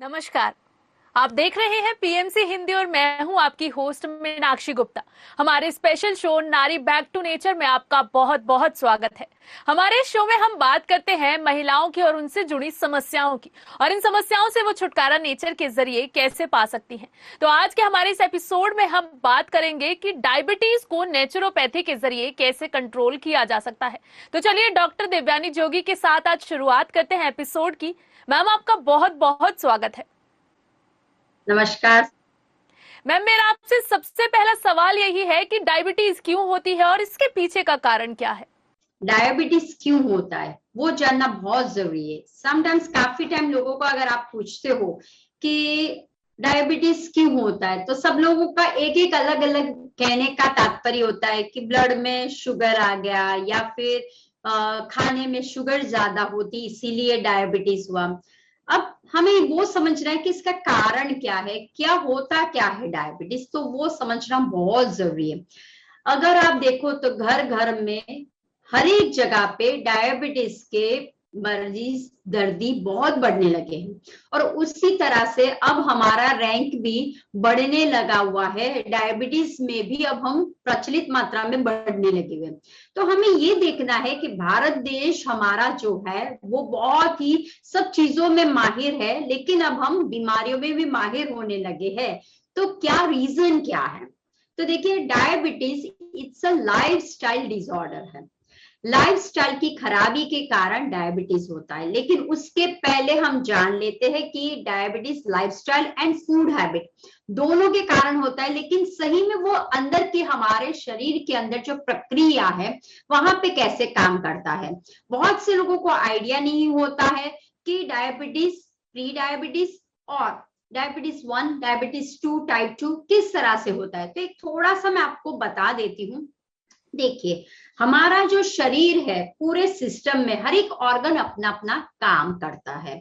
नमस्कार। आप देख रहे हैं पीएमसी हिंदी और मैं हूं आपकी होस्ट मीनाक्षी गुप्ता। हमारे स्पेशल शो नारी बैक टू नेचर में आपका बहुत बहुत स्वागत है। हमारे इस शो में हम बात करते हैं महिलाओं की और उनसे जुड़ी समस्याओं की, और इन समस्याओं से वो छुटकारा नेचर के जरिए कैसे पा सकती हैं। तो आज के हमारे इस एपिसोड में हम बात करेंगे कि डायबिटीज को नेचुरोपैथी के जरिए कैसे कंट्रोल किया जा सकता है। तो चलिए डॉक्टर देवयानी जोगी के साथ आज शुरुआत करते हैं एपिसोड की। मैम, आपका बहुत बहुत स्वागत है। नमस्कार। मैम, मेरा आपसे सबसे पहला सवाल यही है कि डायबिटीज क्यों होती है और इसके पीछे का कारण क्या है। डायबिटीज क्यों होता है वो जानना बहुत जरूरी है। समटाइम्स काफी टाइम लोगों को अगर आप पूछते हो कि डायबिटीज क्यों होता है तो सब लोगों का एक एक अलग अलग कहने का तात्पर्य होता है कि ब्लड में शुगर आ गया या फिर खाने में शुगर ज्यादा होती इसीलिए डायबिटीज हुआ। अब हमें वो समझना है कि इसका कारण क्या है, क्या होता क्या है डायबिटीज, तो वो समझना बहुत जरूरी है। अगर आप देखो तो घर घर में हर एक जगह पे डायबिटीज के मरीज दर्दी बहुत बढ़ने लगे हैं और उसी तरह से अब हमारा रैंक भी बढ़ने लगा हुआ है। डायबिटीज में भी अब हम प्रचलित मात्रा में बढ़ने लगे हुए। तो हमें ये देखना है कि भारत देश हमारा जो है वो बहुत ही सब चीजों में माहिर है, लेकिन अब हम बीमारियों में भी माहिर होने लगे हैं। तो क्या रीजन क्या है? तो देखिए, diabetes it's a lifestyle disorder है। लाइफस्टाइल की खराबी के कारण डायबिटीज होता है, लेकिन उसके पहले हम जान लेते हैं कि diabetes lifestyle and food habit दोनों के कारण होता है, लेकिन सही में वो अंदर के हमारे शरीर के अंदर जो प्रक्रिया है वहां पे कैसे काम करता है। बहुत से लोगों को आइडिया नहीं होता है कि डायबिटीज, प्री डायबिटीज और डायबिटीज 1, डायबिटीज 2, टाइप 2 किस तरह से होता है। तो एक थोड़ा सा मैं आपको बता देती हूँ। देखिए, हमारा जो शरीर है पूरे सिस्टम में हर एक ऑर्गन अपना अपना काम करता है।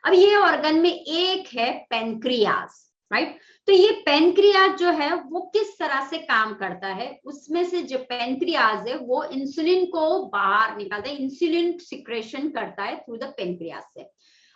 अब ये ऑर्गन में एक है पेनक्रियास, राइट। तो ये पेनक्रियास जो है वो किस तरह से काम करता है, उसमें से जो पेनक्रियास है वो इंसुलिन को बाहर निकालता है, इंसुलिन सिक्रेशन करता है थ्रू द पेनक्रियास से।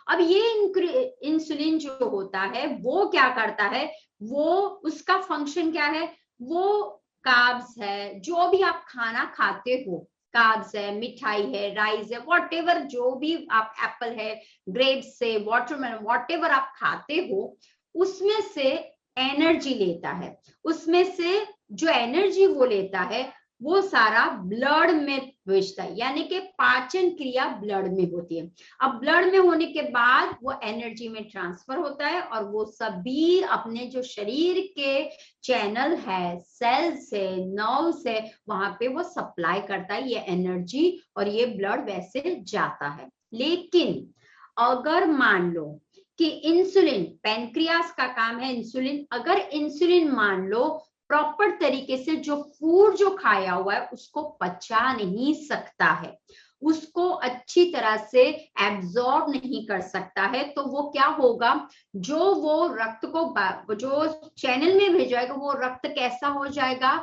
अब ये इंसुलिन जो होता है वो क्या करता है, वो उसका फंक्शन क्या है, वो कार्ब्स है, जो भी आप खाना खाते हो, कार्ब्स है, मिठाई है, राइस है, वॉट एवर, जो भी आप एप्पल है, ग्रेप्स से, वाटरमेलन, वॉट एवर आप खाते हो, उसमें से एनर्जी लेता है। उसमें से जो एनर्जी वो लेता है वो सारा ब्लड में भेजता है, यानी कि पाचन क्रिया ब्लड में होती है। अब ब्लड में होने के बाद वो एनर्जी में ट्रांसफर होता है और वो सभी अपने जो शरीर के चैनल है, सेल्स है, नर्व्स है, वहां पे वो सप्लाई करता है ये एनर्जी और ये ब्लड वैसे जाता है। लेकिन अगर मान लो कि इंसुलिन, पैनक्रियास का काम है इंसुलिन, अगर इंसुलिन मान लो प्रॉपर तरीके से जो फूड जो खाया हुआ है उसको पचा नहीं सकता है, उसको अच्छी तरह से एब्जॉर्ब नहीं कर सकता है, तो वो क्या होगा, जो वो रक्त को जो चैनल में भेजाएगा वो रक्त कैसा हो जाएगा,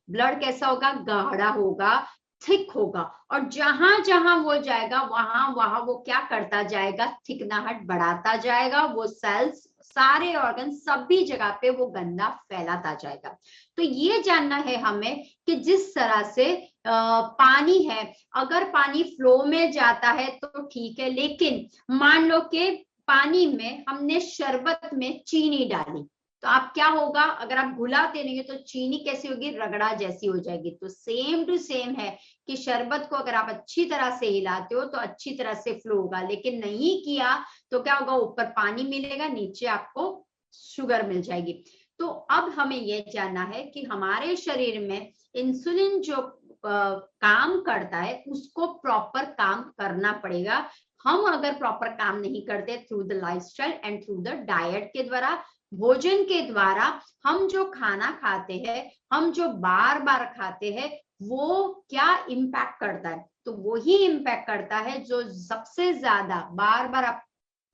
ब्लड कैसा होगा, गाढ़ा होगा, थिक होगा। और जहां जहां वो जाएगा वहां वहां वो क्या करता जाएगा, थिकनाहट बढ़ाता जाएगा, वो सेल्स, सारे ऑर्गन, सभी जगह पे वो गंदा फैलाता जाएगा। तो ये जानना है हमें कि जिस तरह से पानी है, अगर पानी फ्लो में जाता है तो ठीक है, लेकिन मान लो कि पानी में हमने शरबत में चीनी डाली, तो आप क्या होगा, अगर आप घुलाते नहीं तो चीनी कैसी होगी, रगड़ा जैसी हो जाएगी। तो सेम टू सेम है कि शरबत को अगर आप अच्छी तरह से हिलाते हो तो अच्छी तरह से फ्लो होगा, लेकिन नहीं किया तो क्या होगा, ऊपर पानी मिलेगा, नीचे आपको शुगर मिल जाएगी। तो अब हमें यह जानना है कि हमारे शरीर में इंसुलिन जो काम करता है उसको प्रॉपर काम करना पड़ेगा। हम अगर प्रॉपर काम नहीं करते through the lifestyle and through the diet के द्वारा, भोजन के द्वारा, हम जो खाना खाते हैं, हम जो बार बार खाते हैं, वो क्या इम्पैक्ट करता है, तो वो ही इम्पैक्ट करता है जो सबसे ज्यादा बार बार आप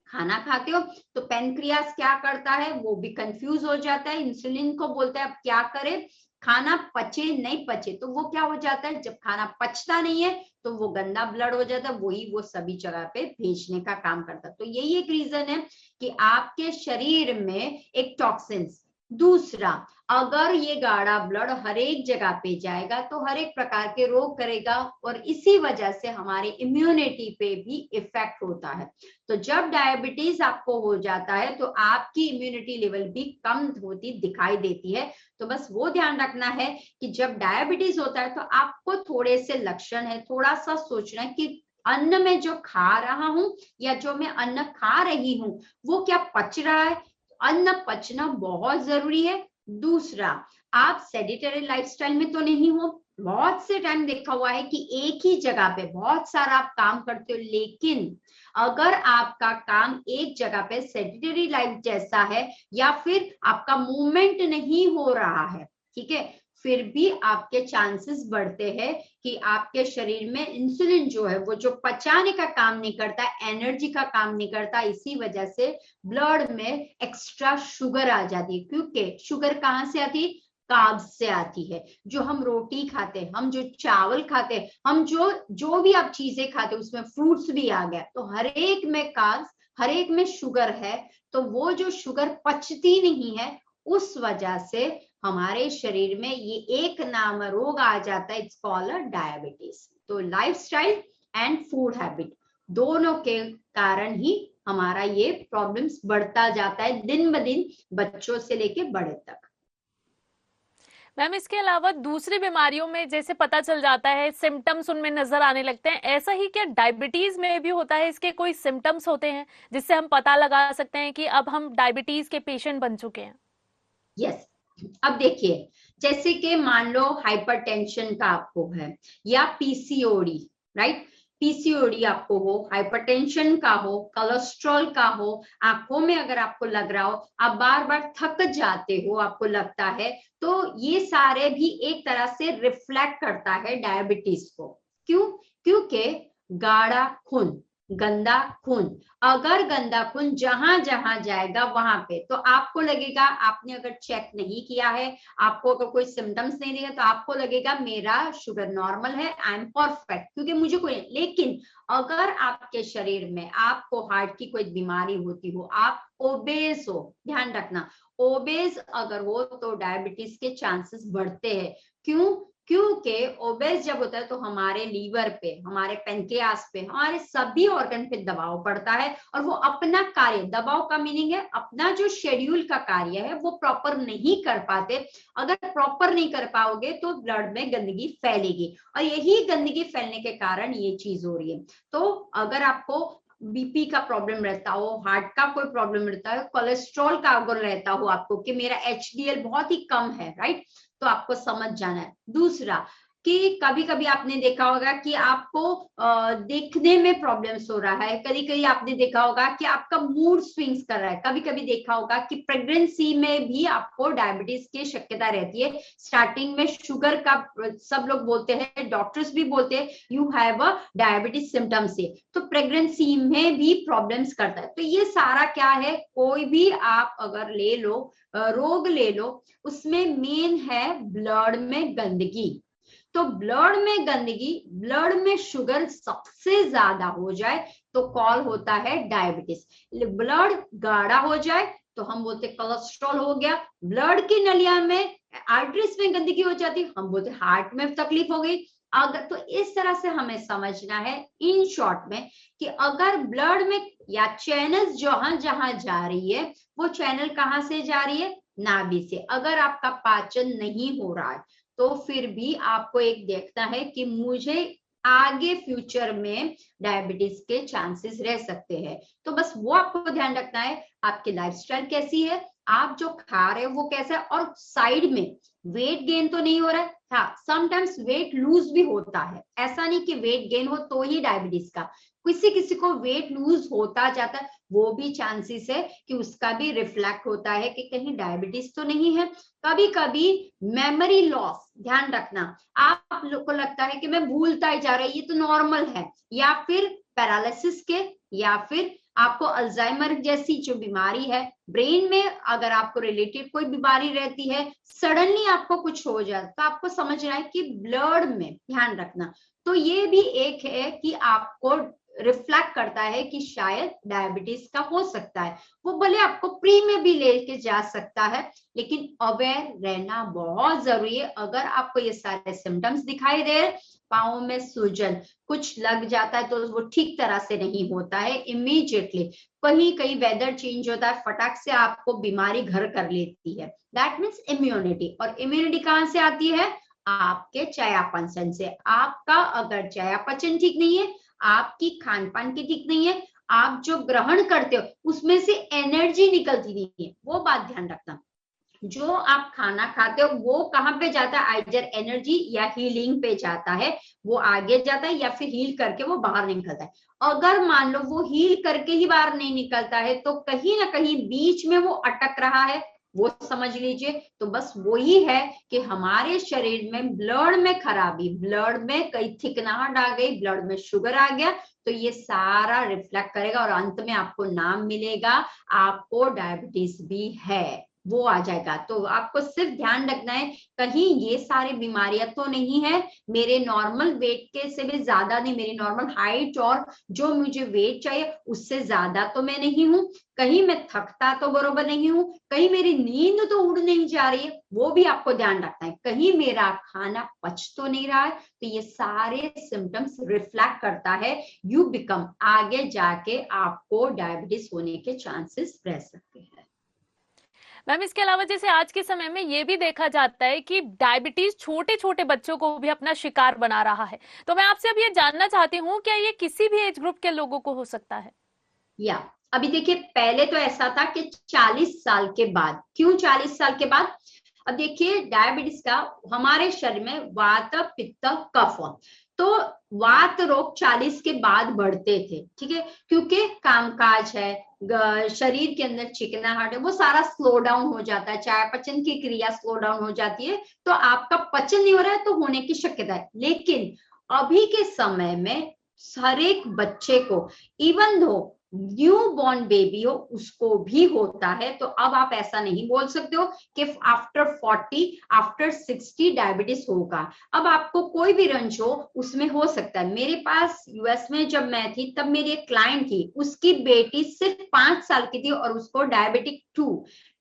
खाना खाते हो तो पेनक्रियास क्या करता है, वो भी कंफ्यूज हो जाता है, इंसुलिन को बोलता है अब क्या करे, खाना पचे नहीं पचे, तो वो क्या हो जाता है, जब खाना पचता नहीं है तो वो गंदा ब्लड हो जाता है, वही वो सभी जगह पे भेजने का काम करता है। तो यही एक रीजन है कि आपके शरीर में एक टॉक्सिन्स। दूसरा, अगर ये गाढ़ा ब्लड हर एक जगह पे जाएगा तो हर एक प्रकार के रोग करेगा, और इसी वजह से हमारी इम्यूनिटी पे भी इफेक्ट होता है। तो जब डायबिटीज आपको हो जाता है तो आपकी इम्यूनिटी लेवल भी कम होती दिखाई देती है। तो बस वो ध्यान रखना है कि जब डायबिटीज होता है तो आपको थोड़े से लक्षण है, थोड़ा सा सोचना है कि अन्न में जो खा रहा हूं या जो मैं अन्न खा रही हूं वो क्या पच रहा है। अन्न पचना बहुत जरूरी है। दूसरा, आप सेडेंटरी लाइफस्टाइल में तो नहीं हो। बहुत से टाइम देखा हुआ है कि एक ही जगह पे बहुत सारा आप काम करते हो, लेकिन अगर आपका काम एक जगह पे सेडेंटरी लाइफ जैसा है या फिर आपका मूवमेंट नहीं हो रहा है, ठीक है, फिर भी आपके चांसेस बढ़ते हैं कि आपके शरीर में इंसुलिन जो है वो जो पचाने का काम नहीं करता, एनर्जी का काम नहीं करता, इसी वजह से ब्लड में एक्स्ट्रा शुगर आ जाती है। क्योंकि शुगर कहाँ से आती है, कार्ब्स से आती है। जो हम रोटी खाते हैं, हम जो चावल खाते हैं, हम जो जो भी आप चीजें खाते हैं उसमें फ्रूट्स भी आ गया, तो हर एक में कार्ब्स, हर एक में शुगर है। तो वो जो शुगर पचती नहीं है, उस वजह से हमारे शरीर में ये एक नाम रोग आ जाता है, इट्स कॉल्ड डायबिटीज। तो लाइफस्टाइल एंड फूड हैबिट दोनों के कारण ही हमारा ये प्रॉब्लम्स बढ़ता जाता है दिन ब दिन, बच्चों से लेके बड़े तक। मैम इसके अलावा दूसरी बीमारियों में जैसे पता चल जाता है, सिम्टम्स उनमें नजर आने लगते हैं, ऐसा ही क्या डायबिटीज में भी होता है? इसके कोई सिम्टम्स होते हैं जिससे हम पता लगा सकते हैं कि अब हम डायबिटीज के पेशेंट बन चुके हैं? यस। अब देखिए, जैसे कि मान लो हाइपरटेंशन का आपको है या पीसीओडी, राइट, पीसीओडी आपको हो, हाइपरटेंशन का हो, कोलेस्ट्रॉल का हो, आंखों में अगर आपको लग रहा हो, आप बार बार थक जाते हो, आपको लगता है, तो ये सारे भी एक तरह से रिफ्लेक्ट करता है डायबिटीज को। क्यों? क्योंकि गाढ़ा खून, गंदा खून, अगर गंदा खून जहां जहां जाएगा वहां पे, तो आपको लगेगा, आपने अगर चेक नहीं किया है, आपको अगर कोई सिम्टम्स नहीं दिखे, तो आपको लगेगा मेरा शुगर नॉर्मल है, आई एम परफेक्ट, क्योंकि मुझे कोई। लेकिन अगर आपके शरीर में आपको हार्ट की कोई बीमारी होती हो, आप ओबेस हो, ध्यान रखना, ओबेस अगर हो तो डायबिटीज के चांसेस बढ़ते हैं। क्यों? क्योंकि ओबेस जब होता है तो हमारे लीवर पे, हमारे पेनक्रियास पे, हमारे सभी ऑर्गन पे दबाव पड़ता है, और वो अपना कार्य, दबाव का मीनिंग है अपना जो शेड्यूल का कार्य है वो प्रॉपर नहीं कर पाते। अगर प्रॉपर नहीं कर पाओगे तो ब्लड में गंदगी फैलेगी, और यही गंदगी फैलने के कारण ये चीज हो रही है। तो अगर आपको बीपी का प्रॉब्लम रहता हो, हार्ट का कोई प्रॉब्लम रहता है, कोलेस्ट्रॉल का अगर रहता हो आपको कि मेरा एचडीएल बहुत ही कम है, राइट, तो आपको समझ जाना है। दूसरा, कि कभी कभी आपने देखा होगा कि आपको देखने में प्रॉब्लम्स हो रहा है, कभी कभी आपने देखा होगा कि आपका मूड स्विंग्स कर रहा है, कभी कभी देखा होगा कि प्रेगनेंसी में भी आपको डायबिटीज की शक्यता रहती है। स्टार्टिंग में शुगर का सब लोग बोलते हैं, डॉक्टर्स भी बोलते हैं you have a diabetes symptoms से, तो प्रेगनेंसी में भी प्रॉब्लम्स करता है। तो ये सारा क्या है, कोई भी आप अगर ले लो, रोग ले लो, उसमें मेन है ब्लड में गंदगी। तो ब्लड में गंदगी, ब्लड में शुगर सबसे ज्यादा हो जाए तो कॉल होता है डायबिटीज। ब्लड गाढ़ा हो जाए तो हम बोलते कोलेस्ट्रॉल हो गया, ब्लड की नलिया में, आर्टरीज में गंदगी हो जाती, हम बोलते हार्ट में तकलीफ हो गई। अगर तो इस तरह से हमें समझना है इन शॉर्ट में कि अगर ब्लड में या चैनल्स जहां जहां जा रही है, वो चैनल कहां से जा रही है, नाभि से। अगर आपका पाचन नहीं हो रहा है तो फिर भी आपको एक देखना है कि मुझे आगे फ्यूचर में डायबिटीज के चांसेस रह सकते हैं। तो बस वो आपको ध्यान रखना है, आपकी लाइफस्टाइल कैसी है, आप जो खा रहे हो वो कैसा है, और साइड में वेट गेन तो नहीं हो रहा है। हाँ, समटाइम्स वेट लूज भी होता है, ऐसा नहीं कि वेट गेन हो तो ही डायबिटीज का, किसी किसी को वेट लूज होता जाता है, वो भी चांसेस है कि उसका भी रिफ्लेक्ट होता है कि कहीं डायबिटीज तो नहीं है। कभी कभी मेमोरी लॉस, ध्यान रखना, आप लोग को लगता है कि मैं भूलता ही जा रहा है, ये तो नॉर्मल है, या फिर पैरालिसिस के या फिर आपको अल्जाइमर जैसी जो बीमारी है, ब्रेन में अगर आपको रिलेटेड कोई बीमारी रहती है, सडनली आपको कुछ हो जाए, तो आपको समझना है कि ब्लड में ध्यान रखना। तो ये भी एक है कि आपको रिफ्लेक्ट करता है कि शायद डायबिटीज का हो सकता है। वो भले आपको प्री में भी लेके जा सकता है, लेकिन अवेयर रहना बहुत जरूरी है। अगर आपको ये सारे सिम्टम्स दिखाई दे, पाँव में सूजन, कुछ लग जाता है, तो वो ठीक तरह से नहीं होता है इमीडिएटली। कहीं कहीं वेदर चेंज होता है, फटाक से आपको बीमारी घर कर लेती है, दैट मीन्स इम्यूनिटी। और इम्यूनिटी कहाँ से आती है? आपके चयापचय से। आपका अगर चयापचय ठीक नहीं है, आपकी खान पान की ठीक नहीं है, आप जो ग्रहण करते हो उसमें से एनर्जी निकलती नहीं है, वो बात ध्यान रखना। जो आप खाना खाते हो वो कहाँ पे जाता है? आइदर एनर्जी या हीलिंग पे जाता है, वो आगे जाता है या फिर हील करके वो बाहर निकलता है। अगर मान लो वो हील करके ही बाहर नहीं निकलता है, तो कहीं ना कहीं बीच में वो अटक रहा है, वो समझ लीजिए। तो बस वही है कि हमारे शरीर में ब्लड में खराबी, ब्लड में कई थिकनाहट आ गई, ब्लड में शुगर आ गया, तो ये सारा रिफ्लेक्ट करेगा और अंत में आपको नाम मिलेगा, आपको डायबिटीज भी है, वो आ जाएगा। तो आपको सिर्फ ध्यान रखना है कहीं ये सारी बीमारियां तो नहीं है, मेरे नॉर्मल वेट के से भी ज्यादा नहीं, मेरी नॉर्मल हाइट और जो मुझे वेट चाहिए उससे ज्यादा तो मैं नहीं हूँ, कहीं मैं थकता तो बरोबर नहीं हूँ, कहीं मेरी नींद तो उड़ नहीं जा रही है, वो भी आपको ध्यान रखना है, कहीं मेरा खाना पच तो नहीं रहा है। तो ये सारे सिम्टम्स रिफ्लेक्ट करता है, यू बिकम, आगे जाके आपको डायबिटीज होने के चांसेस रह सकते हैं। मैम इसके अलावा जैसे आज के समय में ये भी देखा जाता है कि डायबिटीज छोटे छोटे बच्चों को भी अपना शिकार बना रहा है, तो मैं आपसे अब ये जानना चाहती हूँ क्या ये किसी भी एज ग्रुप के लोगों को हो सकता है? या अभी देखिए, पहले तो ऐसा था कि 40 साल के बाद। क्यों 40 साल के बाद? अब देखिए, डायबिटीज का हमारे शरीर में वात पित्त कफ, तो वात रोग 40 के बाद बढ़ते थे, ठीक है, क्योंकि कामकाज है, शरीर के अंदर चिकनाहट है, वो सारा स्लो डाउन हो जाता है, चयापचय की क्रिया स्लो डाउन हो जाती है, तो आपका पचन नहीं हो रहा है, तो होने की शक्यता है। लेकिन अभी के समय में हर एक बच्चे को, even though new born baby हो, उसको भी होता है। तो अब आप ऐसा नहीं बोल सकते हो कि आफ्टर 40 आफ्टर 60 डायबिटीज होगा। अब आपको कोई भी रंज हो उसमें हो सकता है। मेरे पास यूएस में जब मैं थी तब मेरी एक क्लाइंट थी, उसकी बेटी सिर्फ 5 साल की थी और उसको डायबिटिक 2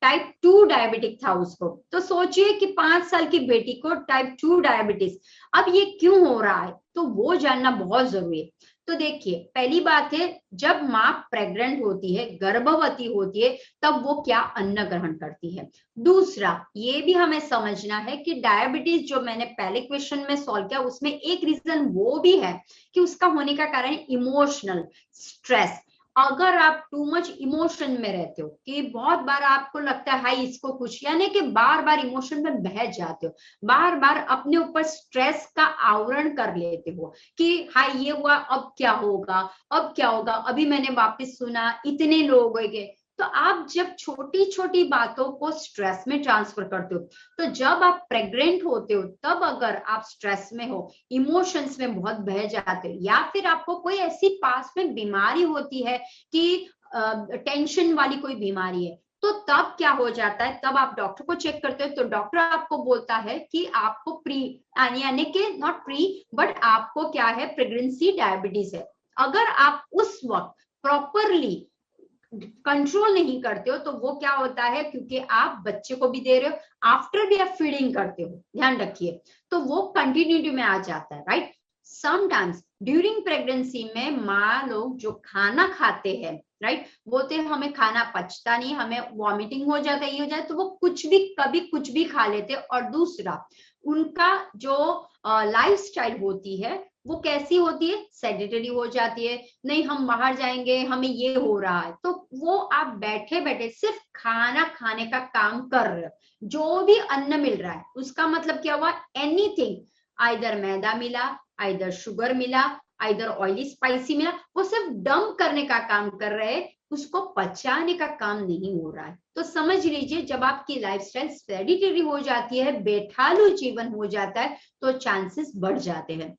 टाइप 2 डायबिटिक था उसको। तो सोचिए कि 5 साल की बेटी को टाइप 2 डायबिटीज, अब ये क्यों हो रहा है, तो वो जानना बहुत जरूरी है। तो देखिए, पहली बात है, जब माँ प्रेग्नेंट होती है, गर्भवती होती है, तब वो क्या अन्न ग्रहण करती है। दूसरा, ये भी हमें समझना है कि डायबिटीज जो मैंने पहले क्वेश्चन में सॉल्व किया, उसमें एक रीजन वो भी है कि उसका होने का कारण इमोशनल स्ट्रेस। अगर आप टू मच इमोशन में रहते हो, कि बहुत बार आपको लगता है हाई इसको कुछ, यानी कि बार बार इमोशन में बह जाते हो, बार बार अपने ऊपर स्ट्रेस का आवरण कर लेते हो कि हाई ये हुआ, अब क्या होगा, अब क्या होगा, अभी मैंने वापस सुना इतने लोग हो गए। तो आप जब छोटी छोटी बातों को स्ट्रेस में ट्रांसफर करते हो, तो जब आप प्रेग्नेंट होते हो तब अगर आप स्ट्रेस में हो, इमोशंस में बहुत बह जाते हो, या फिर आपको कोई ऐसी पास में बीमारी होती है कि टेंशन वाली कोई बीमारी है, तो तब क्या हो जाता है, तब आप डॉक्टर को चेक करते हो, तो डॉक्टर आपको बोलता है कि आपको प्री, यानी कि नॉट प्री बट आपको क्या है, प्रेगनेंसी डायबिटीज है। अगर आप उस वक्त प्रॉपरली कंट्रोल नहीं करते हो, तो वो क्या होता है, क्योंकि आप बच्चे को भी दे रहे हो, आफ्टर भी आप फीडिंग करते हो, ध्यान रखिए, तो वो कंटिन्यूटी में आ जाता है, राइट। समटाइम्स ड्यूरिंग प्रेगनेंसी में माँ लोग जो खाना खाते हैं, राइट, बोलते हैं हमें खाना पचता नहीं, हमें वॉमिटिंग हो जाता है, ये हो जाए, तो वो कुछ भी कभी कुछ भी खा लेते। और दूसरा, उनका जो लाइफस्टाइल होती है वो कैसी होती है, सेडेटरी हो जाती है, नहीं हम बाहर जाएंगे, हमें ये हो रहा है, तो वो आप बैठे बैठे सिर्फ खाना खाने का काम कर रहे हो, जो भी अन्न मिल रहा है उसका मतलब क्या हुआ, एनीथिंग, आइदर मैदा मिला, आइदर शुगर मिला, आइदर ऑयली स्पाइसी मिला, वो सिर्फ डंप करने का काम कर रहे हैं, उसको पचाने का काम नहीं हो रहा है। तो समझ लीजिए, जब आपकी लाइफस्टाइल सेडेटरी हो जाती है, बेठालू जीवन हो जाता है, तो चांसेस बढ़ जाते हैं।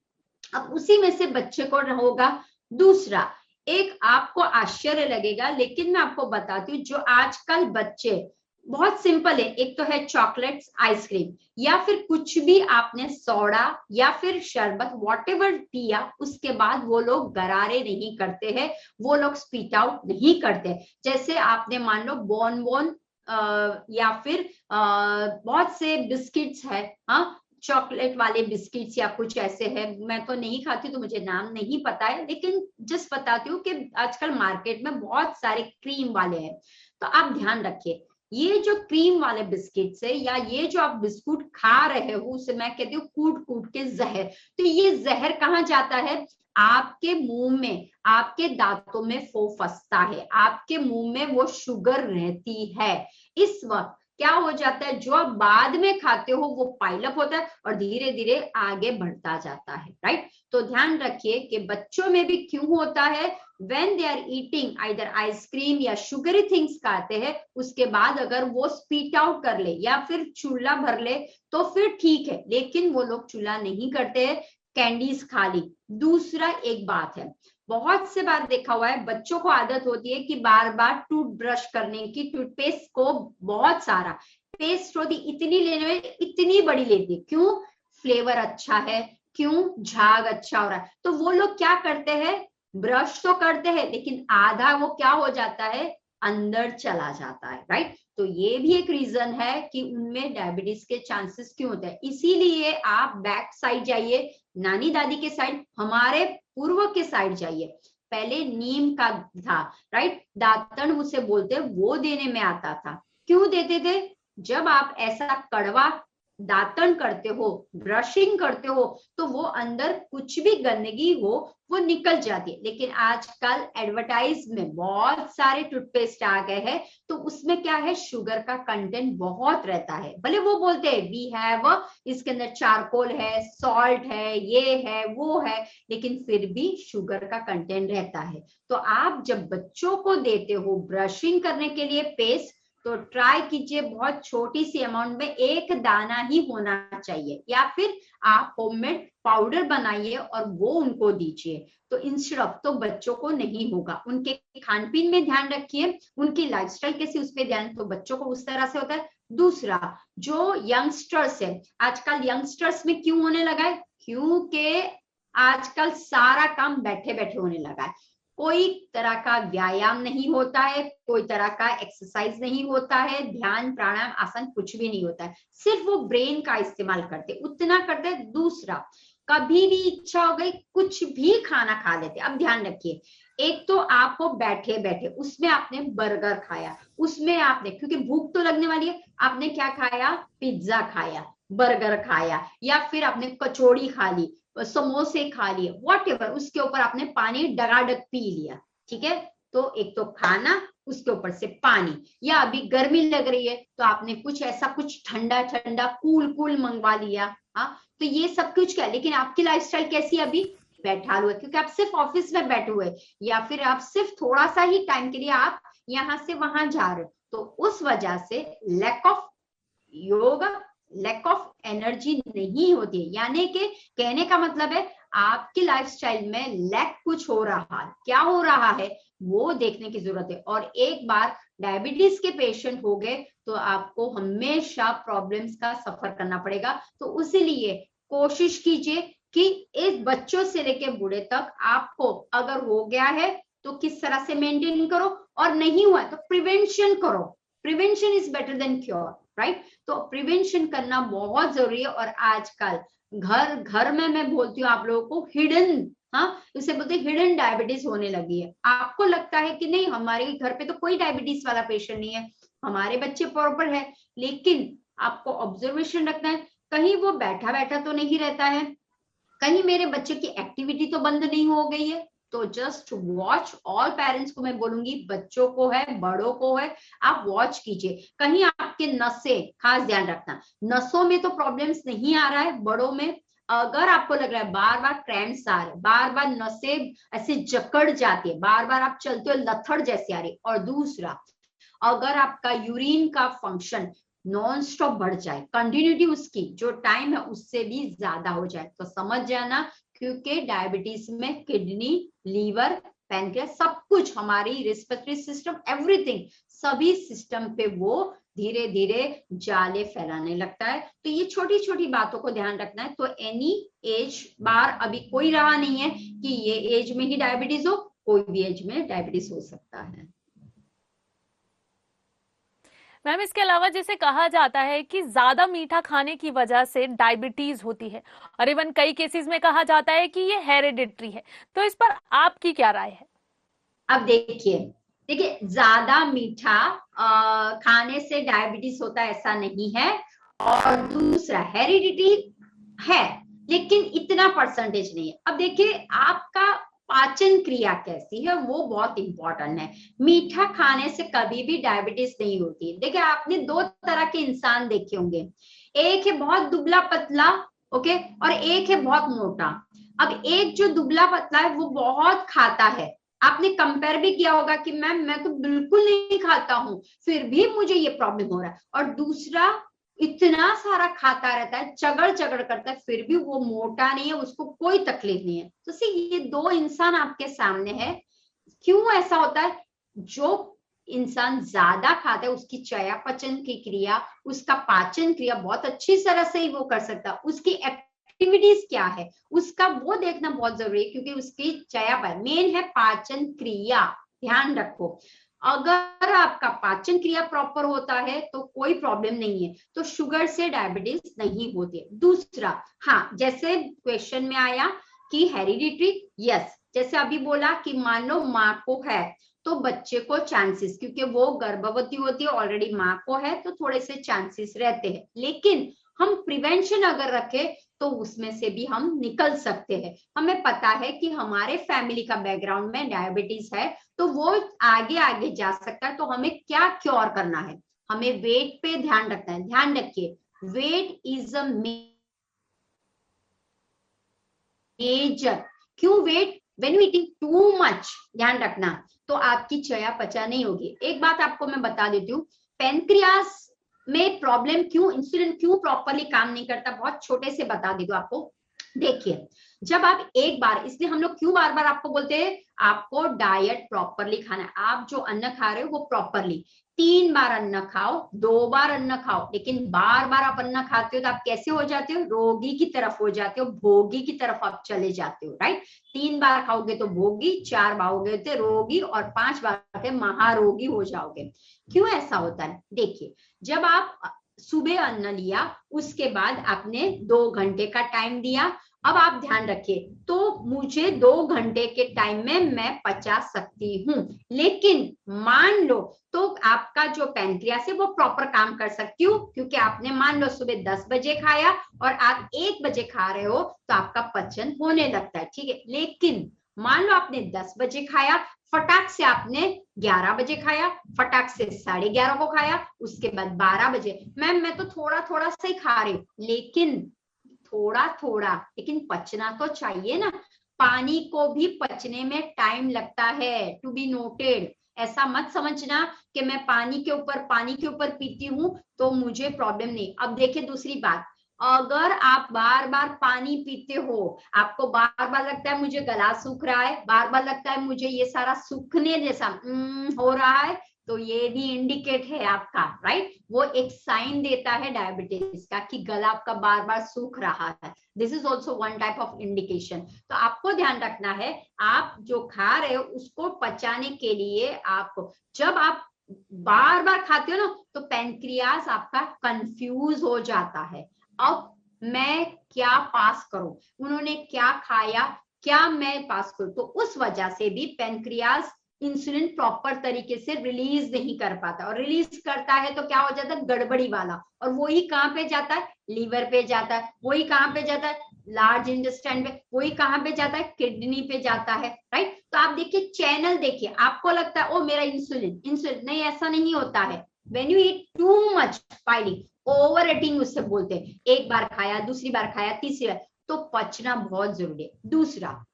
अब उसी में से बच्चे को होगा। दूसरा, एक आपको आश्चर्य लगेगा, लेकिन मैं आपको बताती हूँ, जो आजकल बच्चे, बहुत सिंपल है, एक तो है चॉकलेट्स, आइसक्रीम, या फिर कुछ भी आपने सोडा या फिर शरबत वॉटेवर पिया, उसके बाद वो लोग गरारे नहीं करते हैं, वो लोग स्पीट आउट नहीं करते। जैसे आपने मान लो बोन या फिर बहुत से बिस्किट्स है, हाँ, चॉकलेट वाले बिस्किट्स या कुछ ऐसे है, मैं तो नहीं खाती तो मुझे नाम नहीं पता है, लेकिन जस्ट बताती हूँ कि आजकल मार्केट में बहुत सारे क्रीम वाले हैं। तो आप ध्यान रखिए, ये जो क्रीम वाले बिस्किट्स है या ये जो आप बिस्कुट खा रहे हो, उसे मैं कहती हूँ कूट कूट के जहर। तो ये जहर कहाँ जाता है? आपके मुंह में, आपके दांतों में वो फंसता है, आपके मुंह में वो शुगर रहती है। इस वक्त क्या हो जाता है, जो आप बाद में खाते हो वो पाइलअप होता है और धीरे धीरे आगे बढ़ता जाता है, राइट। तो ध्यान रखिए कि बच्चों में भी क्यों होता है, when they are eating either ice cream या शुगरी थिंग्स खाते हैं, उसके बाद अगर वो स्पीट आउट कर ले या फिर चूल्हा भर ले तो फिर ठीक है, लेकिन वो लोग चूल्हा नहीं करते हैं, कैंडीज खा ली। दूसरा एक बात है, बहुत से बार देखा हुआ है, बच्चों को आदत होती है कि बार बार टूथ ब्रश करने की, टूथपेस्ट को बहुत सारा पेस्ट होती, इतनी लेने में इतनी बड़ी लेती है, क्यों? फ्लेवर अच्छा है, क्यों? झाग अच्छा हो रहा है। तो वो लोग क्या करते हैं, ब्रश तो करते हैं, लेकिन आधा वो क्या हो जाता है, अंदर चला जाता है, राइट। तो ये भी एक रीजन है कि उनमें डायबिटीज के चांसेस क्यों होते हैं। इसीलिए आप बैक साइड जाइए, नानी दादी के साइड, हमारे पूर्व के साइड जाइए, पहले नीम का था, राइट, दातन उसे बोलते, वो देने में आता था। क्यों देते थे? जब आप ऐसा कड़वा दातन करते हो, ब्रशिंग करते हो, तो वो अंदर कुछ भी गंदगी हो वो निकल जाती है। लेकिन आजकल एडवर्टाइज में बहुत सारे टूथपेस्ट आ गए हैं, तो उसमें क्या है, शुगर का कंटेंट बहुत रहता है। भले वो बोलते हैं वी हैव, इसके अंदर चारकोल है, सॉल्ट है, ये है, वो है, लेकिन फिर भी शुगर का कंटेंट रहता है। तो आप जब बच्चों को देते हो ब्रशिंग करने के लिए पेस्ट, तो ट्राई कीजिए बहुत छोटी सी अमाउंट में, एक दाना ही होना चाहिए, या फिर आप होममेड पाउडर बनाइए और वो उनको दीजिए। तो इंस्टेड ऑफ, तो बच्चों को नहीं होगा। उनके खान पीन में ध्यान रखिए, उनकी लाइफस्टाइल कैसी, उस पर ध्यान, तो बच्चों को उस तरह से होता है। दूसरा, जो यंगस्टर्स है, आजकल यंगस्टर्स में क्यों होने लगा है, क्योंकि आजकल सारा काम बैठे बैठे होने लगा है, कोई तरह का व्यायाम नहीं होता है, कोई तरह का एक्सरसाइज नहीं होता है, ध्यान प्राणायाम आसन कुछ भी नहीं होता है, सिर्फ वो ब्रेन का इस्तेमाल करते, उतना करते। दूसरा, कभी भी इच्छा हो गई कुछ भी खाना खा लेते। अब ध्यान रखिए, एक तो आपको बैठे बैठे, उसमें आपने बर्गर खाया, उसमें आपने, क्योंकि भूख तो लगने वाली है, आपने क्या खाया, पिज्जा खाया, बर्गर खाया, या फिर आपने कचौड़ी खा ली, समोसे खा लिए, वॉटेवर, उसके ऊपर आपने पानी डगाडग पी लिया, ठीक है। तो एक तो खाना, उसके ऊपर से पानी, या अभी गर्मी लग रही है तो आपने कुछ ऐसा कुछ ठंडा ठंडा कूल कूल मंगवा लिया, हाँ। तो ये सब कुछ क्या, लेकिन आपकी लाइफस्टाइल कैसी है अभी, बैठा हुआ, क्योंकि आप सिर्फ ऑफिस में बैठे हुए, या फिर आप सिर्फ थोड़ा सा ही टाइम के लिए आप यहाँ से वहां जा रहे हो, तो उस वजह से lack of yoga, lack of energy नहीं होती है। यानी कि कहने का मतलब है आपकी लाइफस्टाइल में लैक कुछ हो रहा है, क्या हो रहा है वो देखने की जरूरत है। और एक बार डायबिटीज के पेशेंट हो गए तो आपको हमेशा प्रॉब्लम्स का सफर करना पड़ेगा। तो इसीलिए कोशिश कीजिए कि इस बच्चों से लेके बूढ़े तक आपको अगर हो गया है तो किस तरह से मेंटेन करो, और नहीं हुआ तो प्रिवेंशन करो। Prevention is better than cure, right. तो प्रिवेंशन करना बहुत जरूरी है। और आजकल घर घर में मैं बोलती हूँ आप लोगों को, हिडन, हाँ, इसे बोलते हैं हिडन डायबिटीज होने लगी है। आपको लगता है कि नहीं हमारे घर पे तो कोई डायबिटीज वाला पेशेंट नहीं है, हमारे बच्चे प्रॉपर है, लेकिन आपको ऑब्जर्वेशन रखना है, कहीं वो बैठा बैठा तो नहीं रहता है, कहीं मेरे बच्चे की एक्टिविटी तो बंद नहीं हो गई है। तो जस्ट वॉच, ऑल पेरेंट्स को मैं बोलूंगी, बच्चों को है, बड़ों को है, आप वॉच कीजिए, कहीं आपके नसें, खास ध्यान रखना, नसों में तो प्रॉब्लम्स नहीं आ रहा है, बड़ों में अगर आपको लग रहा है बार बार क्रैम्प्स आ रहे, बार बार नसें ऐसे जकड़ जाती है, बार बार आप चलते हो लथड़ जैसे आ रही, और दूसरा अगर आपका यूरिन का फंक्शन नॉन स्टॉप बढ़ जाए, कंटिन्यूटी उसकी जो टाइम है उससे भी ज्यादा हो जाए, तो समझ जाना, क्योंकि डायबिटीज में किडनी, लीवर, पैनक्रियास, सब कुछ, हमारी रेस्पिरेटरी सिस्टम, एवरीथिंग, सभी सिस्टम पे वो धीरे धीरे जाले फैलाने लगता है। तो ये छोटी छोटी बातों को ध्यान रखना है। तो एनी एज बार अभी कोई रहा नहीं है कि ये एज में ही डायबिटीज हो, कोई भी एज में डायबिटीज हो सकता है। मैम इसके अलावा जैसे कहा जाता है कि ज्यादा मीठा खाने की वजह से डायबिटीज होती है, और इवन कई केसेस में कहा जाता है कि ये हेरिडिटरी है, तो इस पर आपकी क्या राय है? अब देखिए देखिए, ज्यादा मीठा खाने से डायबिटीज होता है ऐसा नहीं है। और दूसरा, हेरिडिटी है लेकिन इतना परसेंटेज नहीं है। अब देखिए आपका पाचन क्रिया कैसी है वो बहुत इंपॉर्टेंट है। मीठा खाने से कभी भी डायबिटीज नहीं होती है। देखिए आपने दो तरह के इंसान देखे होंगे, एक है बहुत दुबला पतला, ओके, और एक है बहुत मोटा। अब एक जो दुबला पतला है वो बहुत खाता है, आपने कंपेयर भी किया होगा कि मैम मैं तो बिल्कुल नहीं खाता हूं फिर भी मुझे ये प्रॉब्लम हो रहा है, और दूसरा इतना सारा खाता रहता है, चगड़ चगड़ करता है, फिर भी वो मोटा नहीं है, उसको कोई तकलीफ नहीं है। तो सी ये दो इंसान आपके सामने है। क्यों ऐसा होता है? जो इंसान ज्यादा खाता है उसकी चयापचय की क्रिया, उसका पाचन क्रिया बहुत अच्छी तरह से ही वो कर सकता है। उसकी एक्टिविटीज क्या है उसका वो देखना बहुत जरूरी है, क्योंकि उसकी चयापचय मेन है, पाचन क्रिया, ध्यान रखो। अगर आपका पाचन क्रिया प्रॉपर होता है तो कोई प्रॉब्लम नहीं है, तो शुगर से डायबिटीज नहीं होती है। दूसरा, हाँ जैसे क्वेश्चन में आया कि हेरिडिटरी, यस, जैसे अभी बोला कि मान लो माँ को है तो बच्चे को चांसेस, क्योंकि वो गर्भवती होती है ऑलरेडी, माँ को है तो थोड़े से चांसेस रहते हैं, लेकिन हम प्रिवेंशन अगर रखें तो उसमें से भी हम निकल सकते हैं। हमें पता है कि हमारे फैमिली का बैकग्राउंड में डायबिटीज है तो वो आगे आगे जा सकता है, तो हमें क्या क्योर करना है, हमें वेट पे ध्यान रखना है। ध्यान रखिए, वेट इज अ मेजर, क्यों weight, when you eating too much, ध्यान रखना, तो आपकी चयापचय नहीं होगी। एक बात आपको मैं बता देती हूँ, पेनक्रियास में प्रॉब्लम क्यों, इंसुलिन क्यों प्रॉपरली काम नहीं करता, बहुत छोटे से बता दी आपको। देखिए जब आप एक बार, इसलिए हम लोग क्यों बार बार आपको बोलते हैं आपको डाइट प्रॉपरली खाना है, आप जो अन्न खा रहे हो वो प्रॉपरली, 3 बार अन्न खाओ, 2 बार अन्न खाओ, लेकिन बार बार आप अन्न खाते हो तो आप कैसे हो जाते हो, रोगी की तरफ हो जाते हो, भोगी की तरफ आप चले जाते हो, राइट। 3 बार खाओगे तो भोगी, 4 बार हो गए थे रोगी, और 5 बार थे महारोगी हो जाओगे। क्यों ऐसा होता है? देखिए जब आप सुबह अन्न लिया उसके बाद आपने 2 घंटे का टाइम दिया, अब आप ध्यान रखिए, तो मुझे 2 घंटे के टाइम में मैं पचा सकती हूँ, लेकिन मान लो तो आपका जो पैनक्रियास है वो प्रॉपर काम कर सकती हूँ, क्योंकि आपने मान लो सुबह 10 बजे खाया और आप 1 बजे खा रहे हो तो आपका पचन होने लगता है, ठीक है। लेकिन मान लो आपने 10 बजे खाया, फटाक से आपने 11 बजे खाया, फटाक से 11:30 को खाया, उसके बाद 12 बजे, मैम मैं तो थोड़ा थोड़ा सा ही खा रही हूँ, लेकिन थोड़ा थोड़ा, लेकिन पचना तो चाहिए ना, पानी को भी पचने में टाइम लगता है, टू बी नोटेड। ऐसा मत समझना कि मैं पानी के ऊपर पीती हूँ तो मुझे प्रॉब्लम नहीं। अब देखिए दूसरी बात, अगर आप बार बार पानी पीते हो, आपको बार बार लगता है मुझे गला सूख रहा है, बार बार लगता है मुझे ये सारा सूखने जैसा हो रहा है, तो ये भी इंडिकेट है आपका, राइट, वो एक साइन देता है डायबिटीज का कि गला आपका बार बार सूख रहा है। This is also one type of indication. तो आपको ध्यान रखना है, आप जो खा रहे हो उसको पचाने के लिए आपको, जब आप बार बार खाते हो ना तो पैनक्रियास आपका कंफ्यूज हो जाता है, अब मैं क्या पास करूं, उन्होंने क्या खाया, क्या मैं पास करूं, तो उस वजह से भी पैनक्रियास इंसुलिन प्रॉपर तरीके से रिलीज नहीं कर पाता, और रिलीज करता है तो क्या हो जाता है, गड़बड़ी वाला, और वही कहाँ पे जाता है, लीवर पे जाता है, वही कहाँ पे जाता है, लार्ज इंटेस्टाइन पे, वही कहाँ पे जाता है, किडनी पे जाता है, राइट। तो आप देखिए चैनल देखिए, आपको लगता है ओ मेरा इंसुलिन इंसुलिन, नहीं, ऐसा नहीं होता है। When you eat too much filing, over eating उससे बोलते हैं, एक बार खाया, दूसरी बार खाया, तीसरी बार, तो पचना बहुत जरूरी है। दूसरा,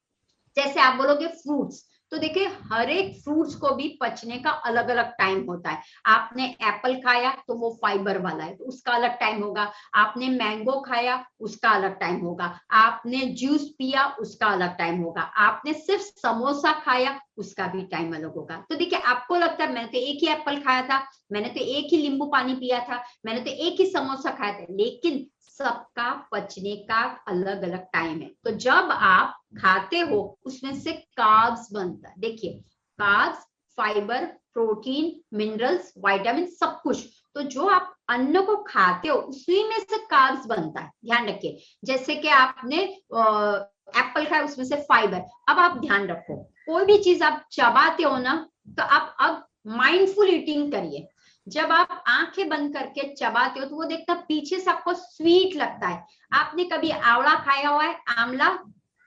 जैसे आप बोलोगे फ्रूट्स, तो देखिए हर एक फ्रूट्स को भी पचने का अलग अलग टाइम होता है। आपने एप्पल खाया तो वो फाइबर वाला है, तो उसका अलग टाइम होगा। आपने मैंगो खाया उसका अलग टाइम होगा। आपने जूस पिया उसका अलग टाइम होगा। आपने सिर्फ समोसा खाया उसका भी टाइम अलग होगा। तो देखिए आपको लगता है मैंने तो एक ही एप्पल खाया था, मैंने तो एक ही नींबू पानी पिया था, मैंने तो एक ही समोसा खाया था, लेकिन सबका पचने का अलग अलग टाइम है। तो जब आप खाते हो उसमें से कार्ब्स बनता है। देखिए carbs, fibre, protein, minerals, vitamin, सब कुछ। तो जो आप अन्न को खाते हो उसी में से कार्ब्स बनता है, ध्यान रखिए। जैसे कि आपने एप्पल खाया उसमें से फाइबर। अब आप ध्यान रखो, कोई भी चीज आप चबाते हो ना, तो आप अब माइंडफुल ईटिंग करिए। जब आप आंखें बंद करके चबाते हो तो वो देखता पीछे से आपको स्वीट लगता है। आपने कभी आंवला खाया हुआ है? आंवला,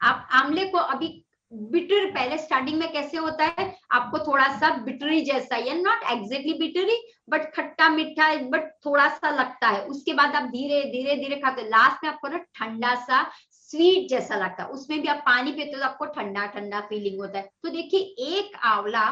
आप आंवले को अभी बिटर, पहले स्टार्टिंग में कैसे होता है, आपको थोड़ा सा बिटरी जैसा, या नॉट एग्जैक्टली बिटरी बट खट्टा मीठा, बट थोड़ा सा लगता है। उसके बाद आप धीरे धीरे धीरे खाते, लास्ट में आपको ना ठंडा सा स्वीट जैसा लगता है। उसमें भी आप पानी पीते हो तो आपको ठंडा ठंडा फीलिंग होता है। तो देखिए एक आंवला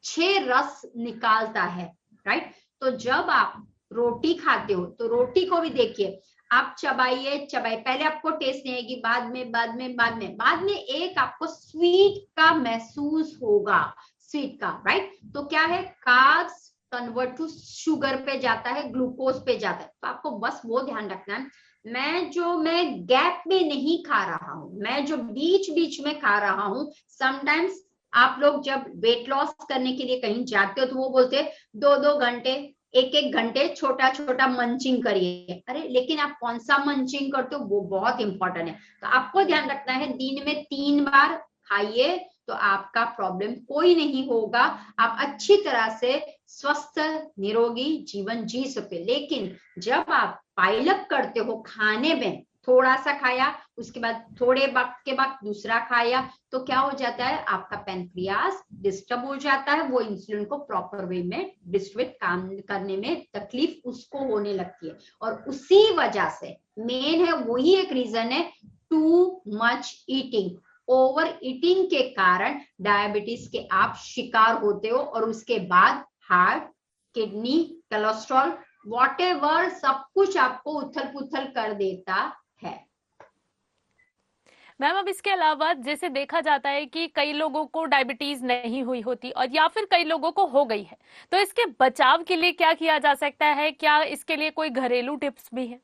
6 रस निकालता है, राइट। तो जब आप रोटी खाते हो तो रोटी को भी देखिए, आप चबाइए चबाइए, पहले आपको टेस्ट नहीं आएगी, बाद में एक आपको स्वीट का महसूस होगा, स्वीट का, राइट। तो क्या है, कार्ब्स कन्वर्ट टू शुगर पे जाता है, ग्लूकोज पे जाता है। तो आपको बस वो ध्यान रखना है, मैं गैप में नहीं खा रहा हूं, मैं जो बीच बीच में खा रहा हूं। समटाइम्स आप लोग जब वेट लॉस करने के लिए कहीं जाते हो तो वो बोलते हैं 2-2 घंटे, 1-1 घंटे छोटा छोटा मंचिंग करिए। अरे लेकिन आप कौन सा मंचिंग करते हो, वो बहुत इंपॉर्टेंट है। तो आपको ध्यान रखना है, दिन में 3 बार खाइए तो आपका प्रॉब्लम कोई नहीं होगा। आप अच्छी तरह से स्वस्थ निरोगी जीवन जी सकते। लेकिन जब आप पाइलअप करते हो खाने में, थोड़ा सा खाया उसके बाद थोड़े वक्त के बाद दूसरा खाया, तो क्या हो जाता है, आपका पेनक्रियास डिस्टर्ब हो जाता है, वो इंसुलिन को प्रॉपर वे में डिस्ट्रीब्यूट काम करने में तकलीफ उसको होने लगती है। और उसी वजह से मेन है, वही एक रीजन है, too much eating, over eating के कारण डायबिटीज के आप शिकार होते हो। और उसके बाद हार्ट, किडनी, कोलेस्ट्रॉल, वॉटेवर सब कुछ आपको उथल पुथल कर देता है। मैम अब इसके अलावा जैसे देखा जाता है कि कई लोगों को डायबिटीज नहीं हुई होती और या फिर कई लोगों को हो गई है, तो इसके बचाव के लिए क्या किया जा सकता है? क्या इसके लिए कोई घरेलू टिप्स भी है?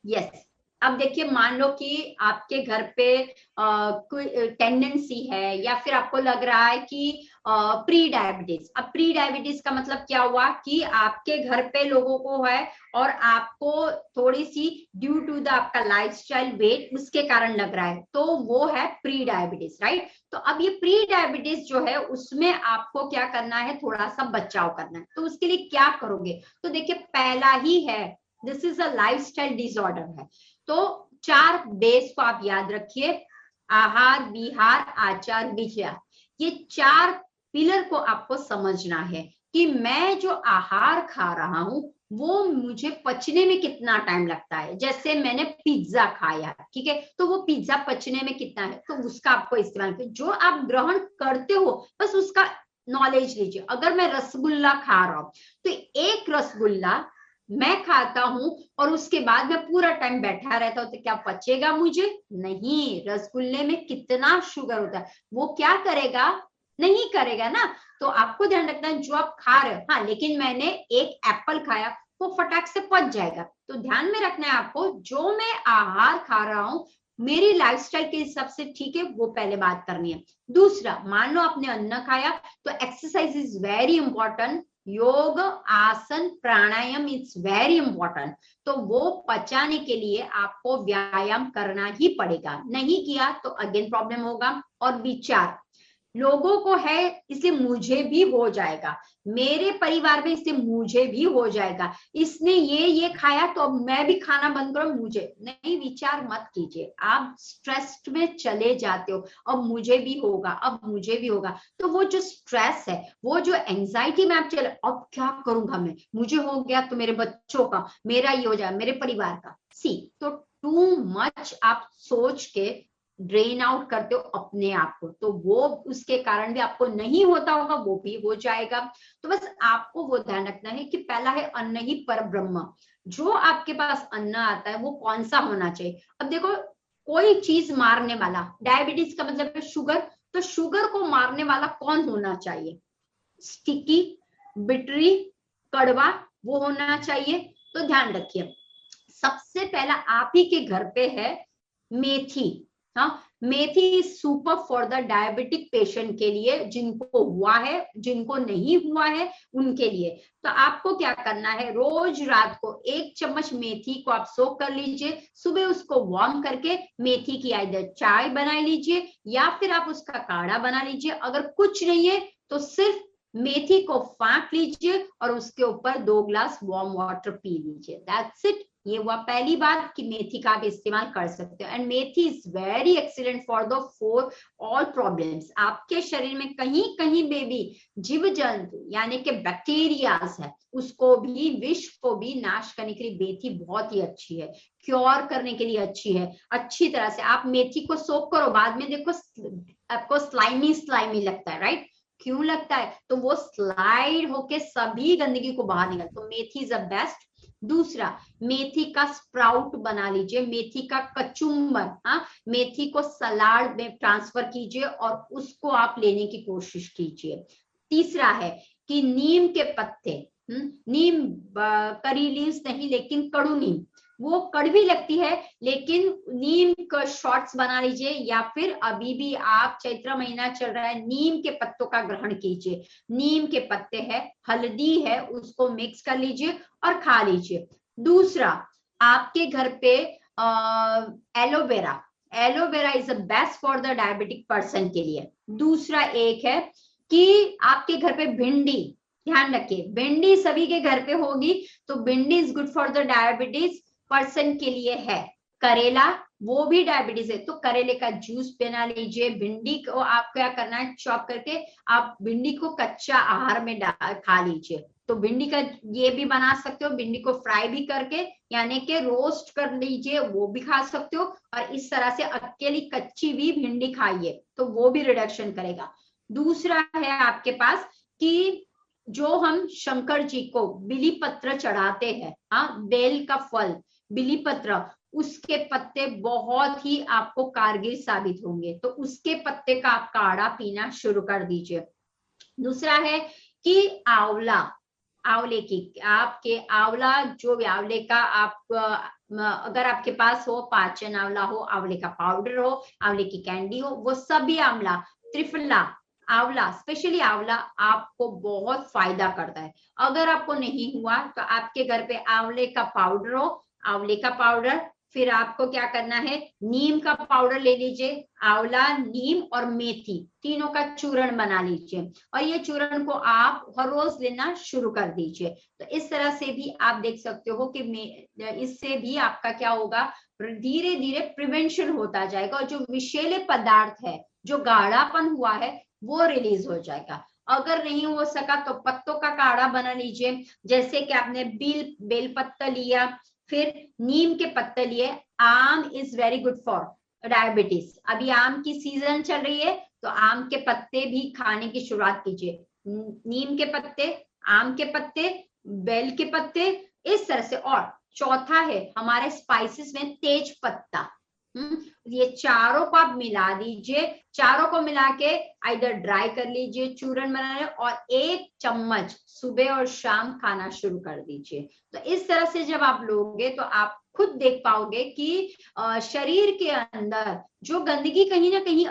यस। अब देखिए मान लो कि आपके घर पे कोई टेंडेंसी है, या फिर आपको लग रहा है कि प्री डायबिटीज। अब प्री डायबिटीज का मतलब क्या हुआ कि आपके घर पे लोगों को है और आपको थोड़ी सी ड्यू टू द आपका लाइफस्टाइल, वेट, उसके कारण लग रहा है, तो वो है प्री डायबिटीज, राइट। तो अब ये प्री डायबिटीज जो है उसमें आपको क्या करना है, थोड़ा सा बचाव करना है। तो उसके लिए क्या करोगे, तो देखिए पहला ही है, this is a lifestyle disorder है। तो 4 बेस को आप याद रखिए, आहार, विहार, आचार, विचार। ये 4 पिलर को आपको समझना है कि मैं जो आहार खा रहा हूं वो मुझे पचने में कितना टाइम लगता है। जैसे मैंने पिज्जा खाया, ठीक है, तो वो पिज्जा पचने में कितना है, तो उसका आपको इस्तेमाल करिए। जो आप ग्रहण करते हो बस उसका नॉलेज लीजिए। अगर मैं रसगुल्ला खा रहा हूं तो एक रसगुल्ला मैं खाता हूं और उसके बाद मैं पूरा टाइम बैठा रहता हूं, तो क्या पचेगा मुझे? नहीं। रसगुल्ले में कितना शुगर होता है, वो क्या करेगा, नहीं करेगा ना। तो आपको ध्यान रखना है जो आप खा रहे हो। हाँ लेकिन मैंने एक एप्पल खाया, वो फटाक से पच जाएगा। तो ध्यान में रखना है आपको, जो मैं आहार खा रहा हूं मेरी लाइफस्टाइल के हिसाब से ठीक है, वो पहले बात करनी है। दूसरा, मान लो आपने अन्न खाया तो एक्सरसाइज इज वेरी इंपॉर्टेंट। योग, आसन, प्राणायाम इट्स वेरी इंपॉर्टेंट। तो वो पचाने के लिए आपको व्यायाम करना ही पड़ेगा, नहीं किया तो अगेन प्रॉब्लम होगा। और विचार, लोगों को है इसलिए मुझे भी हो जाएगा, मेरे परिवार में इससे मुझे भी हो जाएगा, इसने ये खाया तो अब मैं भी खाना बंद करूं, मुझे नहीं। विचार मत कीजिए, आप स्ट्रेस में चले जाते हो, अब मुझे भी होगा, अब मुझे भी होगा। तो वो जो स्ट्रेस है, वो जो एंजाइटी में आप चले, अब क्या करूंगा मैं, मुझे हो गया तो मेरे बच्चों का, मेरा ये हो जाए, मेरे परिवार का। सी, तो टू मच आप सोच के ड्रेन आउट करते हो अपने आप को, तो वो उसके कारण भी आपको नहीं होता होगा, वो भी हो जाएगा। तो बस आपको वो ध्यान रखना है कि पहला है अन्न ही पर ब्रह्म। जो आपके पास अन्न आता है वो कौन सा होना चाहिए। अब देखो, कोई चीज मारने वाला, डायबिटीज का मतलब है शुगर, तो शुगर को मारने वाला कौन होना चाहिए? स्टिकी, बिटरी, कड़वा, वो होना चाहिए। तो ध्यान रखिए, सबसे पहला आप ही के घर पे है मेथी। हाँ, methi is super for the diabetic patient के लिए, जिनको हुआ है, जिनको नहीं हुआ है उनके लिए। तो आपको क्या करना है, रोज रात को 1 चम्मच मेथी को आप सोक कर लीजिए, सुबह उसको वार्म करके मेथी की आइदर चाय बना लीजिए या फिर आप उसका काढ़ा बना लीजिए। अगर कुछ नहीं है तो सिर्फ मेथी को फाँक लीजिए और उसके ऊपर 2 ग्लास वार्म वाटर पी लीजिए। That's it. ये हुआ पहली बात कि मेथी का आप इस्तेमाल कर सकते हो। And methi is very excellent for the for all problems. आपके शरीर में कहीं कहीं बेबी जीव जंतु यानी कि बैक्टीरियाज है, उसको भी, विष को भी नाश करने के लिए मेथी बहुत ही अच्छी है, क्योर करने के लिए अच्छी है। अच्छी तरह से आप मेथी को सोक करो, बाद में देखो आपको स्लाइमी स्लाइमी लगता है, राइट? क्यों लगता है? तो वो स्लाइड होके सभी गंदगी को बाहर निकल, तो मेथी इज द बेस्ट। दूसरा, मेथी का स्प्राउट बना लीजिए, मेथी का कचुम्बर, हाँ, मेथी को सलाद में ट्रांसफर कीजिए और उसको आप लेने की कोशिश कीजिए। तीसरा है कि नीम के पत्ते, नीम करी लीव्स नहीं लेकिन कड़ू नीम, वो कड़वी लगती है लेकिन नीम का शॉर्ट्स बना लीजिए, या फिर अभी भी आप चैत्र महीना चल रहा है, नीम के पत्तों का ग्रहण कीजिए। नीम के पत्ते है, हल्दी है, उसको मिक्स कर लीजिए और खा लीजिए। दूसरा, आपके घर पे aloe vera, aloe vera is the best for the diabetic person के लिए। दूसरा एक है कि आपके घर पे भिंडी, ध्यान रखिए भिंडी सभी के घर पे होगी, तो भिंडी is good for the diabetes person के लिए है। करेला, वो भी डायबिटीज है, तो करेले का जूस बना लीजिए। भिंडी को आप क्या करना है, चॉप करके आप भिंडी को कच्चा आहार में खा लीजिए। तो भिंडी का ये भी बना सकते हो, भिंडी को फ्राई भी करके यानी कि रोस्ट कर लीजिए, वो भी खा सकते हो। और इस तरह से अकेली कच्ची भी भिंडी खाइए तो वो भी रिडक्शन करेगा। दूसरा है आपके पास कि जो हम शंकर जी को बिली पत्र चढ़ाते हैं, हाँ, बेल का फल, बिली पत्र, उसके पत्ते बहुत ही आपको कारगर साबित होंगे, तो उसके पत्ते का आप काढ़ा पीना शुरू कर दीजिए। दूसरा है कि आंवला, आंवले की, आपके आंवला, जो भी आंवले का आप अगर आपके पास हो, पाचन आंवला हो, आंवले का पाउडर हो, आंवले की कैंडी हो, वो सभी आंवला, त्रिफला, आंवला, स्पेशली आंवला आपको बहुत फायदा करता है। अगर आपको नहीं हुआ तो आपके घर पे आंवले का पाउडर हो, आंवले का पाउडर, फिर आपको क्या करना है, नीम का पाउडर ले लीजिए, आंवला, नीम और मेथी, तीनों का चूर्ण बना लीजिए और ये चूर्ण को आप हर रोज लेना शुरू कर दीजिए। तो इस तरह से भी आप देख सकते हो कि इससे भी आपका क्या होगा, धीरे धीरे प्रिवेंशन होता जाएगा और जो विषैले पदार्थ है, जो गाढ़ापन हुआ है, वो रिलीज हो जाएगा। अगर नहीं हो सका तो पत्तों का काढ़ा बना लीजिए, जैसे कि आपने बेल पत्ता लिया, फिर नीम के पत्ते लिए। आम is very good for diabetes, अभी आम की सीजन चल रही है तो आम के पत्ते भी खाने की शुरुआत कीजिए। नीम के पत्ते, आम के पत्ते, बेल के पत्ते, इस तरह से। और चौथा है हमारे स्पाइसेस में तेज पत्ता, ये चारों को आप मिला दीजिए, चारों को मिला के आइदर ड्राई कर लीजिए, चूर्ण बना ले और 1 चम्मच सुबह और शाम खाना शुरू कर दीजिए। तो इस तरह से जब आप लोगे तो आप खुद देख पाओगे कि शरीर के अंदर जो गंदगी कहीं ना कहीं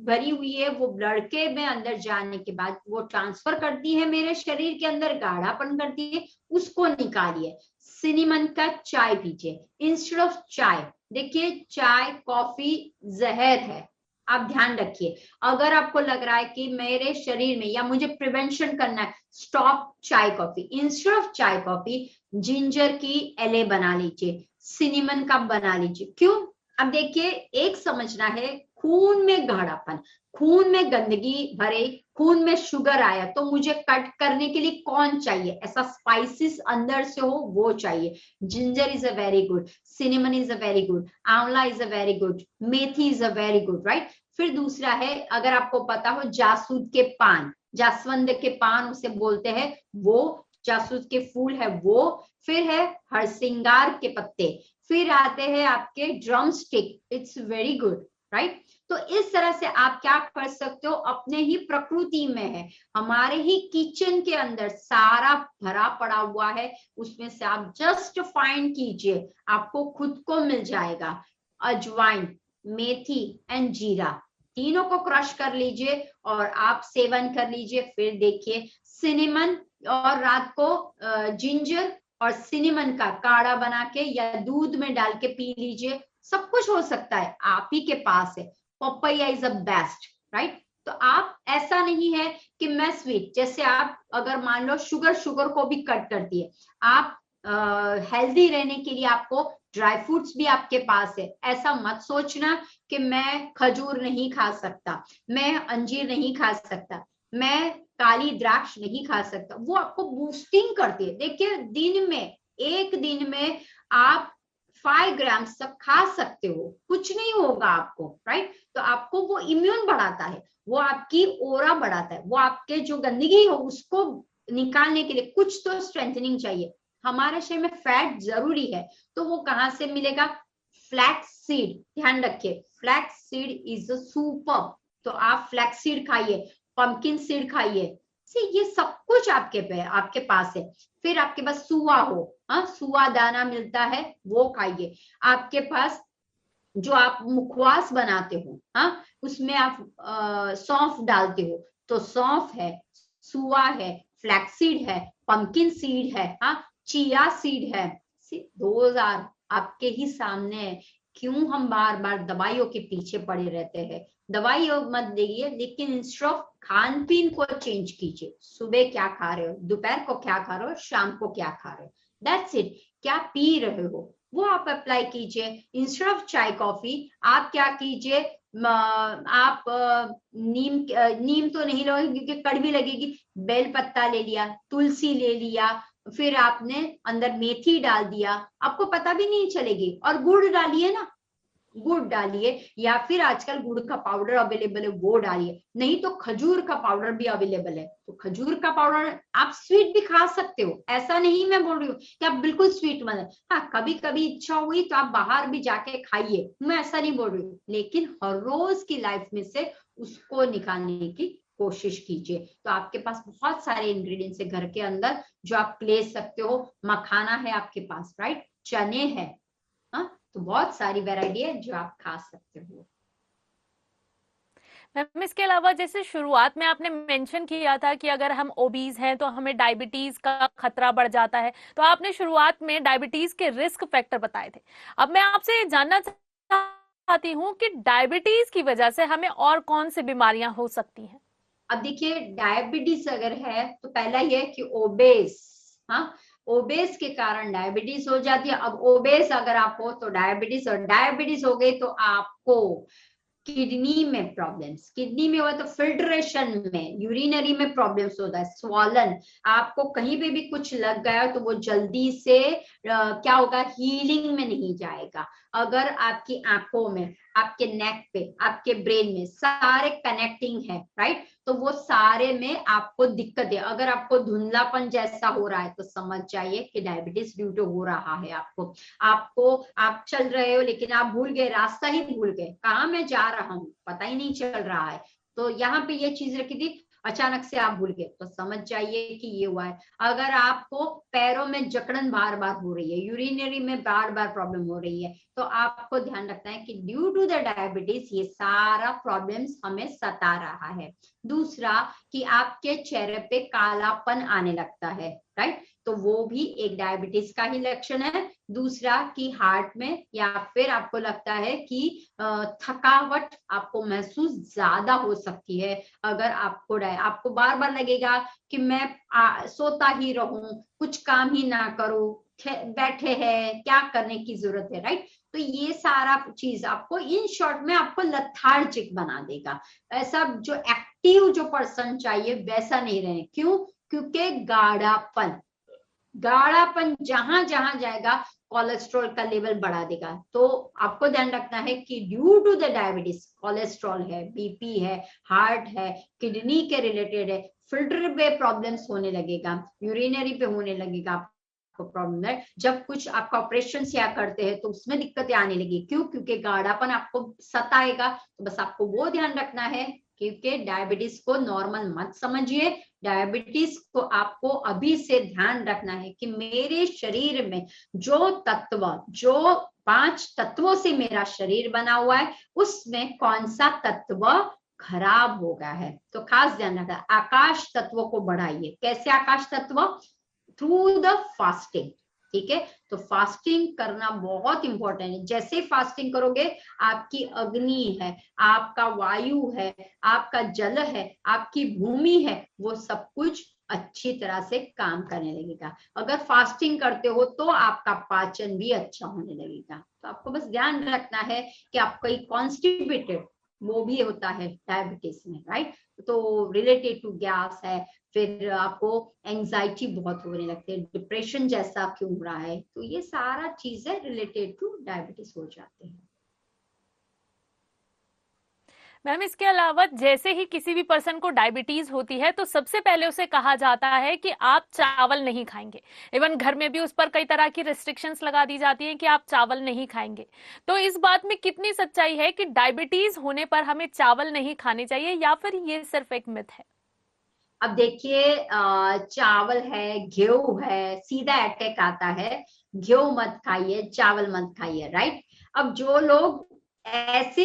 भरी हुई है, वो ब्लड के में अंदर जाने के बाद वो ट्रांसफर करती है मेरे शरीर के अंदर, गाढ़ापन करती है, उसको निकालिए। सिनेमन का चाय पीजिए इंस्टेड ऑफ चाय। देखिए चाय कॉफी जहर है, आप ध्यान रखिए। अगर आपको लग रहा है कि मेरे शरीर में या मुझे प्रिवेंशन करना है, स्टॉप चाय कॉफी। इंस्टेड ऑफ चाय कॉफी जिंजर की एले बना लीजिए, सिनेमन का बना लीजिए। क्यों? अब देखिए, एक समझना है, खून में गाढ़ापन, खून में गंदगी भरे, खून में शुगर आया तो मुझे कट करने के लिए कौन चाहिए, ऐसा स्पाइसेस अंदर से हो वो चाहिए। Ginger is a very good, cinnamon is a very good, amla is a very good, methi is a very good, right. फिर दूसरा है, अगर आपको पता हो, जासूद के पान, जासवंद के पान उसे बोलते हैं, वो जासूद के फूल है वो। फिर है हरसिंगार के पत्ते, फिर आते हैं आपके drum stick, it's very good, right. तो इस तरह से आप क्या कर सकते हो, अपने ही प्रकृति में है, हमारे ही किचन के अंदर सारा भरा पड़ा हुआ है, उसमें से आप जस्ट फाइंड कीजिए, आपको खुद को मिल जाएगा। अजवाइन, मेथी एंड जीरा, तीनों को क्रश कर लीजिए और आप सेवन कर लीजिए। फिर देखिए सिनेमन, और रात को जिंजर और सिनेमन का काढ़ा बना के या दूध में डाल के पी लीजिए, सब कुछ हो सकता है, आप ही के पास है। Papaya is a best, right. तो आप, ऐसा नहीं है कि मैं स्वीट, जैसे आप अगर मान लो शुगर को भी कट करती है, आप हेल्दी रहने के लिए आपको ड्राई फ्रूट्स भी आपके पास है। ऐसा मत सोचना कि मैं खजूर नहीं खा सकता, मैं अंजीर नहीं खा सकता, मैं काली द्राक्ष नहीं खा सकता, वो आपको बूस्टिंग करती है। देखिए एक दिन में आप 5 ग्राम तक खा सकते हो, कुछ नहीं होगा आपको, राइट। तो आपको वो इम्यून बढ़ाता है, वो आपकी ओरा बढ़ाता है, वो आपके जो गंदगी हो उसको निकालने के लिए कुछ तो स्ट्रेंथनिंग चाहिए। हमारे शरीर में फैट जरूरी है, तो वो कहाँ से मिलेगा, फ्लैक्स सीड, ध्यान रखिए, फ्लैक्स सीड इज सुपर। तो आप फ्लैक्स सीड खाइए, पंपकिन सीड खाइए, ये सब कुछ आपके पास है। फिर आपके पास सुआ हो, हाँ, सुआ दाना मिलता है, वो खाइए। आपके पास जो आप मुखवास बनाते हो, हाँ, उसमें आप सौंफ डालते हो, तो सौंफ है, सुआ है, फ्लैक्सीड है, पंपकिन सीड है, हाँ, चिया सीड है। दोज आर आपके ही सामने है। क्यों हम बार बार दवाइयों के पीछे पड़े रहते हैं, दवाई मत देइए, लेकिन इंस्टेड ऑफ खान पीन को चेंज कीजिए। सुबह क्या खा रहे हो, दोपहर को क्या खा रहे हो, शाम को क्या खा रहे हो, दैट्स इट। क्या पी रहे हो वो आप अप्लाई कीजिए। इंस्टेड ऑफ चाय कॉफी आप क्या कीजिए, आप नीम तो नहीं लोगे क्योंकि कड़वी लगेगी, बेल पत्ता ले लिया, तुलसी ले लिया, फिर आपने अंदर मेथी डाल दिया, आपको पता भी नहीं चलेगी। और गुड़ डालिए ना, गुड़ डालिए, या फिर आजकल गुड़ का पाउडर अवेलेबल है वो डालिए, नहीं तो खजूर का पाउडर भी अवेलेबल है, तो खजूर का पाउडर आप स्वीट भी खा सकते हो। ऐसा नहीं मैं बोल रही हूँ कि आप बिल्कुल स्वीट मत, हाँ, कभी कभी इच्छा हुई तो आप बाहर भी जाके खाइए, मैं ऐसा नहीं बोल रही हूँ, लेकिन हर रोज की लाइफ में से उसको निकालने की कोशिश कीजिए। तो आपके पास बहुत सारे इंग्रेडिएंट्स है घर के अंदर जो आप ले सकते हो। मखाना है आपके पास, राइट, चने हैं, हाँ, तो बहुत सारी वैरायटी है जो आप खा सकते हो। मैम इसके अलावा जैसे शुरुआत में आपने मेंशन किया था कि अगर हम ओबीज हैं तो हमें डायबिटीज का खतरा बढ़ जाता है, तो आपने शुरुआत में डायबिटीज के रिस्क फैक्टर बताए थे। अब मैं आपसे जानना चाहती हूँ कि डायबिटीज की वजह से हमें और कौन सी बीमारियां हो सकती हैं। अब देखिए, डायबिटीज अगर है तो पहला ये कि ओबेस, हाँ, ओबेस के कारण डायबिटीज हो जाती है। अब ओबेस अगर आप हो तो डायबिटीज, और डायबिटीज हो गई तो आपको किडनी में प्रॉब्लम्स, किडनी में हुआ तो फिल्ट्रेशन में, यूरिनरी में प्रॉब्लम्स होता है, स्वॉलन, आपको कहीं पे भी कुछ लग गया तो वो जल्दी से क्या होगा, हीलिंग में नहीं जाएगा। अगर आपकी आंखों में, आपके नेक पे, आपके ब्रेन में सारे कनेक्टिंग है, राइट, तो वो सारे में आपको दिक्कत है। अगर आपको धुंधलापन जैसा हो रहा है तो समझ जाइए कि डायबिटीज ड्यू टू हो रहा है। आप चल रहे हो लेकिन आप भूल गए, रास्ता ही भूल गए, कहाँ मैं जा रहा हूँ पता ही नहीं चल रहा है, तो यहाँ पे ये चीज रखी थी, अचानक से आप भूल गए, तो समझ जाइए कि ये हुआ है। अगर आपको पैरों में जकड़न बार बार हो रही है, यूरिनरी में बार बार प्रॉब्लम हो रही है, तो आपको ध्यान रखना है कि ड्यू टू द डायबिटीज ये सारा प्रॉब्लम्स हमें सता रहा है। दूसरा कि आपके चेहरे पे कालापन आने लगता है, राइट, तो वो भी एक डायबिटीज का ही लक्षण है। दूसरा कि हार्ट में, या फिर आपको लगता है कि थकावट आपको महसूस ज्यादा हो सकती है। अगर आपको बार बार लगेगा कि मैं सोता ही रहूं, कुछ काम ही ना करूं, बैठे हैं, क्या करने की जरूरत है, राइट। तो ये सारा चीज आपको इन शॉर्ट में आपको लथार्जिक बना देगा। ऐसा जो एक्टिव जो पर्सन चाहिए वैसा नहीं रहे। क्यों? क्योंकि गाढ़ापन जहां जहां जाएगा कोलेस्ट्रॉल का लेवल बढ़ा देगा। तो आपको ध्यान रखना है कि due to the diabetes, cholesterol है, बीपी है, हार्ट है, किडनी के रिलेटेड है, फिल्टर पे प्रॉब्लम्स होने लगेगा, यूरिनरी पे होने लगेगा आपको प्रॉब्लम है। जब कुछ आपका ऑपरेशन या करते हैं तो उसमें दिक्कतें आने लगी। क्यों? क्योंकि गाढ़ापन आपको सताएगा। तो बस आपको वो ध्यान रखना है, क्योंकि डायबिटीज को नॉर्मल मत समझिए। डायबिटीज को आपको अभी से ध्यान रखना है कि मेरे शरीर में जो 5 तत्वों से मेरा शरीर बना हुआ है, उसमें कौन सा तत्व खराब हो गया है। तो खास ध्यान रखना, आकाश तत्वों को बढ़ाइए। कैसे आकाश तत्व? Through the fasting. ठीक है, तो फास्टिंग करना बहुत इंपॉर्टेंट है। जैसे फास्टिंग करोगे, आपकी अग्नि है, आपका वायु है, आपका जल है, आपकी भूमि है, वो सब कुछ अच्छी तरह से काम करने लगेगा। अगर फास्टिंग करते हो तो आपका पाचन भी अच्छा होने लगेगा। तो आपको बस ध्यान रखना है कि आपको कॉन्स्टिपेटेड वो भी होता है डायबिटीज में, राइट। तो रिलेटेड टू गैस है, फिर आपको एंजाइटी बहुत होने लगती है, डिप्रेशन जैसा क्यों हो रहा है, तो ये सारा चीजें रिलेटेड टू डायबिटीज हो जाते हैं। मैम, इसके अलावा जैसे ही किसी भी पर्सन को डायबिटीज होती है तो सबसे पहले उसे कहा जाता है कि आप चावल नहीं खाएंगे। इवन घर में भी उस पर कई तरह की रिस्ट्रिक्शंस लगा दी जाती हैं कि आप चावल नहीं खाएंगे। तो इस बात में कितनी सच्चाई है कि डायबिटीज होने पर हमें चावल नहीं खाने चाहिए, या फिर ये सिर्फ एक मिथ है? अब देखिए, चावल है, गेहूं है, सीधा अटैक आता है, गेहूं मत खाइए, चावल मत खाइए, राइट। अब जो लोग ऐसे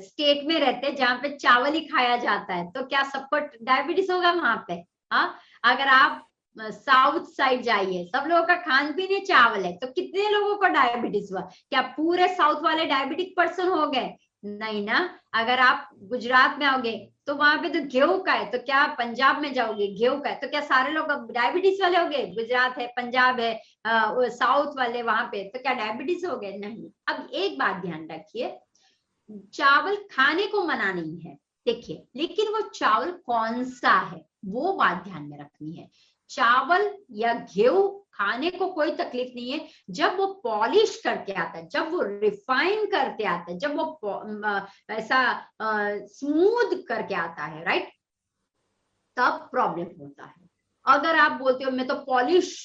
स्टेट में रहते हैं जहां पे चावल ही खाया जाता है, तो क्या सबको डायबिटीज होगा वहां पे? हाँ, अगर आप साउथ साइड जाइए, सब लोगों का खान पीन ही चावल है, तो कितने लोगों को डायबिटीज हुआ? क्या पूरे साउथ वाले डायबिटिक पर्सन हो गए? नहीं ना। अगर आप गुजरात में आओगे तो वहां पे तो गेहूं का है, तो क्या पंजाब में जाओगे गेहूं का है, तो क्या सारे लोग अब डायबिटीज वाले हो गए? गुजरात है, पंजाब है, साउथ वाले वहां पे, तो क्या डायबिटीज हो गए? नहीं। अब एक बात ध्यान रखिए, चावल खाने को मना नहीं है, देखिए, लेकिन वो चावल कौन सा है वो बात ध्यान में रखनी है। चावल या गेहूं खाने को कोई तकलीफ नहीं है, जब वो पॉलिश करके आता है, जब वो रिफाइन करके आता है, जब वो ऐसा स्मूथ करके आता है, राइट, तब प्रॉब्लम होता है। अगर आप बोलते हो मैं तो पॉलिश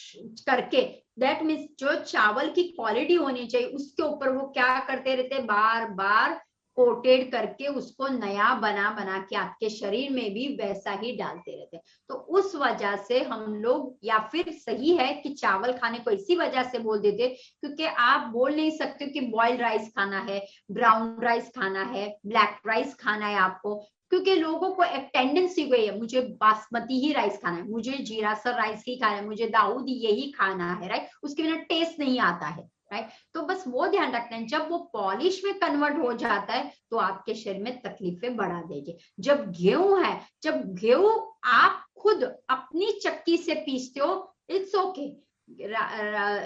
करके, दैट मीन्स जो चावल की क्वालिटी होनी चाहिए उसके ऊपर वो क्या करते रहते, बार बार कोटेड करके उसको नया बना बना के आपके शरीर में भी वैसा ही डालते रहते हैं। तो उस वजह से हम लोग, या फिर सही है कि चावल खाने को इसी वजह से बोल देते क्योंकि आप बोल नहीं सकते कि बॉइल्ड राइस खाना है, ब्राउन राइस खाना है, ब्लैक राइस खाना है आपको, क्योंकि लोगों को एक टेंडेंसी हुई है, मुझे बासमती ही राइस खाना है, मुझे जीरासर राइस ही खाना है, मुझे दाऊद यही खाना है, राइट, उसके बिना टेस्ट नहीं आता है, राइट। तो बस वो ध्यान रखना है, जब वो पॉलिश में कन्वर्ट हो जाता है तो आपके शरीर में तकलीफें बढ़ा देगी। जब गेहूं है, जब गेहूं आप खुद अपनी चक्की से पीसते हो, इट्स ओके।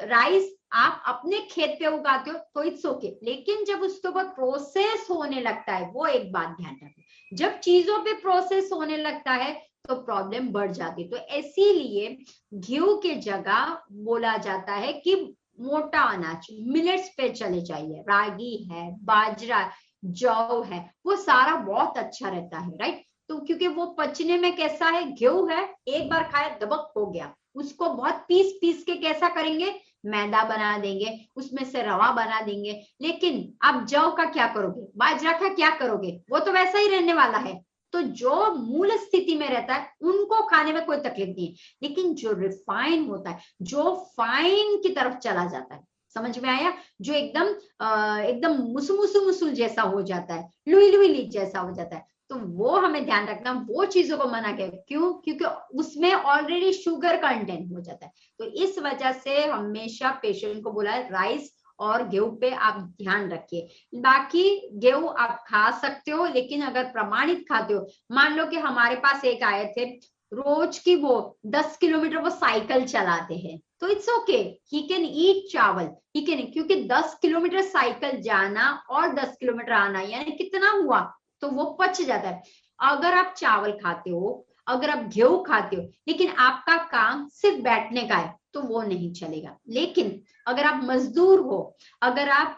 राइस आप अपने खेत पे उगाते हो तो इट्स ओके, लेकिन जब उसके ऊपर प्रोसेस होने लगता है, वो एक बात ध्यान रखना, जब चीजों पे प्रोसेस होने लगता है तो प्रॉब्लम बढ़ जाती है। तो इसीलिए गेहूं के जगह बोला जाता है कि मोटा अनाज मिलेट्स पे चले जाइए, रागी है, बाजरा, जौ है, वो सारा बहुत अच्छा रहता है, राइट। तो क्योंकि वो पचने में कैसा है, गेहूं है, एक बार खाया दबक हो गया, उसको बहुत पीस पीस के कैसा करेंगे, मैदा बना देंगे, उसमें से रवा बना देंगे। लेकिन आप जौ का क्या करोगे, बाजरा का क्या करोगे, वो तो वैसा ही रहने वाला है। तो जो मूल स्थिति में रहता है उनको खाने में कोई तकलीफ नहीं है, लेकिन जो रिफाइन होता है, जो फाइन की तरफ चला जाता है, समझ में आया, जो एकदम मुसुल जैसा हो जाता है, लुई लुई जैसा हो जाता है, तो वो हमें ध्यान रखना, वो चीजों को मना किया। क्यों? क्योंकि उसमें ऑलरेडी शुगर कंटेंट हो जाता है। तो इस वजह से हमेशा पेशेंट को बोला है राइस और गेहूं पे आप ध्यान रखिए। बाकी गेहूं आप खा सकते हो, लेकिन अगर प्रमाणित खाते हो, मान लो कि हमारे पास एक आए थे, रोज की वो 10 किलोमीटर वो साइकिल चलाते हैं, तो it's okay, he can eat चावल, ही कैन, क्योंकि 10 किलोमीटर साइकिल जाना और 10 किलोमीटर आना यानी कितना हुआ, तो वो पच जाता है। अगर आप चावल खाते हो, अगर आप गेहूं खाते हो, लेकिन आपका काम सिर्फ बैठने का है, तो वो नहीं चलेगा। लेकिन अगर आप मजदूर हो, अगर आप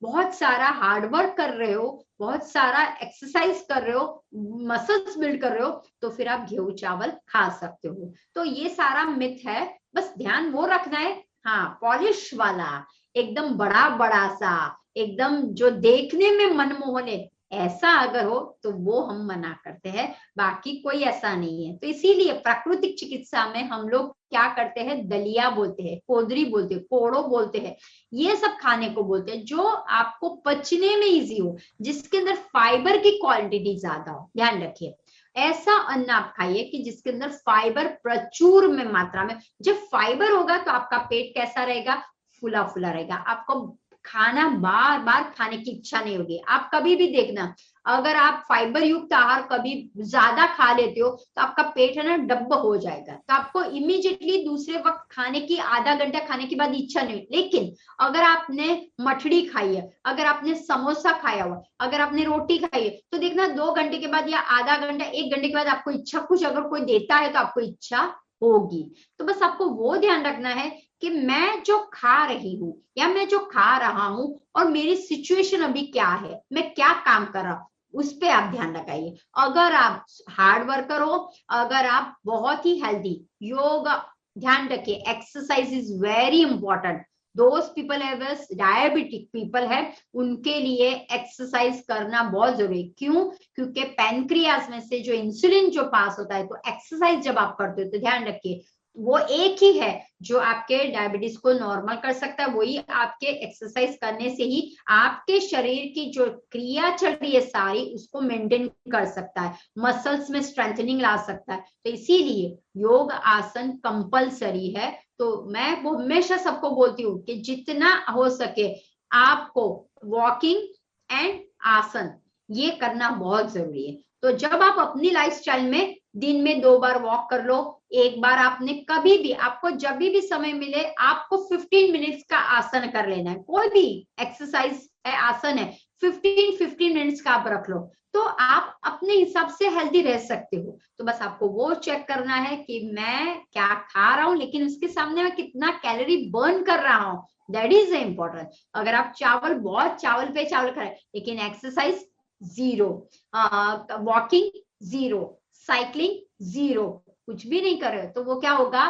बहुत सारा हार्डवर्क कर रहे हो, बहुत सारा एक्सरसाइज कर रहे हो, मसल्स बिल्ड कर रहे हो, तो फिर आप गेहूं चावल खा सकते हो। तो ये सारा मिथ है, बस ध्यान वो रखना है। हाँ, पॉलिश वाला, एकदम बड़ा बड़ा सा, एकदम जो देखने में मनमोहन है, ऐसा अगर हो तो वो हम मना करते हैं, बाकी कोई ऐसा नहीं है। तो इसीलिए प्राकृतिक चिकित्सा में हम लोग क्या करते हैं, दलिया बोलते हैं, कोदरी बोलते हैं, कोड़ो बोलते हैं, ये सब खाने को बोलते हैं जो आपको पचने में इजी हो, जिसके अंदर फाइबर की क्वांटिटी ज्यादा हो। ध्यान रखिए, ऐसा अन्न आप खाइए कि जिसके अंदर फाइबर प्रचुर में मात्रा में। जब फाइबर होगा तो आपका पेट कैसा रहेगा, फुला फुला रहेगा, आपको खाना बार बार खाने की इच्छा नहीं होगी। आप कभी भी देखना, अगर आप फाइबर युक्त आहार कभी ज्यादा खा लेते हो तो आपका पेट है ना डब्ब हो जाएगा, तो आपको इमीडिएटली दूसरे वक्त खाने की, आधा घंटा खाने के बाद इच्छा नहीं। लेकिन अगर आपने मठड़ी खाई है, अगर आपने समोसा खाया हुआ, अगर आपने रोटी खाई है, तो देखना 2 घंटे के बाद या आधा घंटा, 1 घंटे के बाद आपको इच्छा, कुछ अगर कोई देता है तो आपको इच्छा होगी। तो बस आपको वो ध्यान रखना है कि मैं जो खा रही हूँ या मैं जो खा रहा हूँ और मेरी सिचुएशन अभी क्या है, मैं क्या काम कर रहा हूँ, उस पे आप ध्यान लगाइए। अगर आप हार्ड वर्कर हो, अगर आप बहुत ही हेल्दी, योग, ध्यान रखिए exercise is very important. Those people है, डायबिटिक पीपल है, उनके लिए एक्सरसाइज करना बहुत जरूरी। क्यों? क्योंकि पैनक्रियास में से जो इंसुलिन जो पास होता है, तो एक्सरसाइज जब आप करते हो तो ध्यान रखिए वो एक ही है जो आपके डायबिटीज को नॉर्मल कर सकता है। वही आपके एक्सरसाइज करने से ही आपके शरीर की जो क्रिया चल रही है सारी, उसको मेंटेन कर सकता है, मसल्स में स्ट्रेंथनिंग ला सकता है। तो इसीलिए योग आसन कंपलसरी है। तो मैं वो हमेशा सबको बोलती हूँ कि जितना हो सके आपको वॉकिंग एंड आसन ये करना बहुत जरूरी है। तो जब आप अपनी लाइफस्टाइल में दिन में 2 बार वॉक कर लो, एक बार आपने कभी भी, आपको जब भी समय मिले, आपको 15 मिनट्स का आसन कर लेना है। कोई भी एक्सरसाइज है, आसन है, 15 मिनट्स का आप रख लो, तो आप अपने हिसाब से हेल्दी रह सकते हो। तो बस आपको वो चेक करना है कि मैं क्या खा रहा हूँ, लेकिन उसके सामने मैं कितना कैलोरी बर्न कर रहा हूँ, दैट इज इम्पोर्टेंट। अगर आप चावल, बहुत चावल पे चावल खा रहे हैं, लेकिन exercise zero, walking zero, cycling zero, कुछ भी नहीं कर रहे हो, तो वो क्या होगा,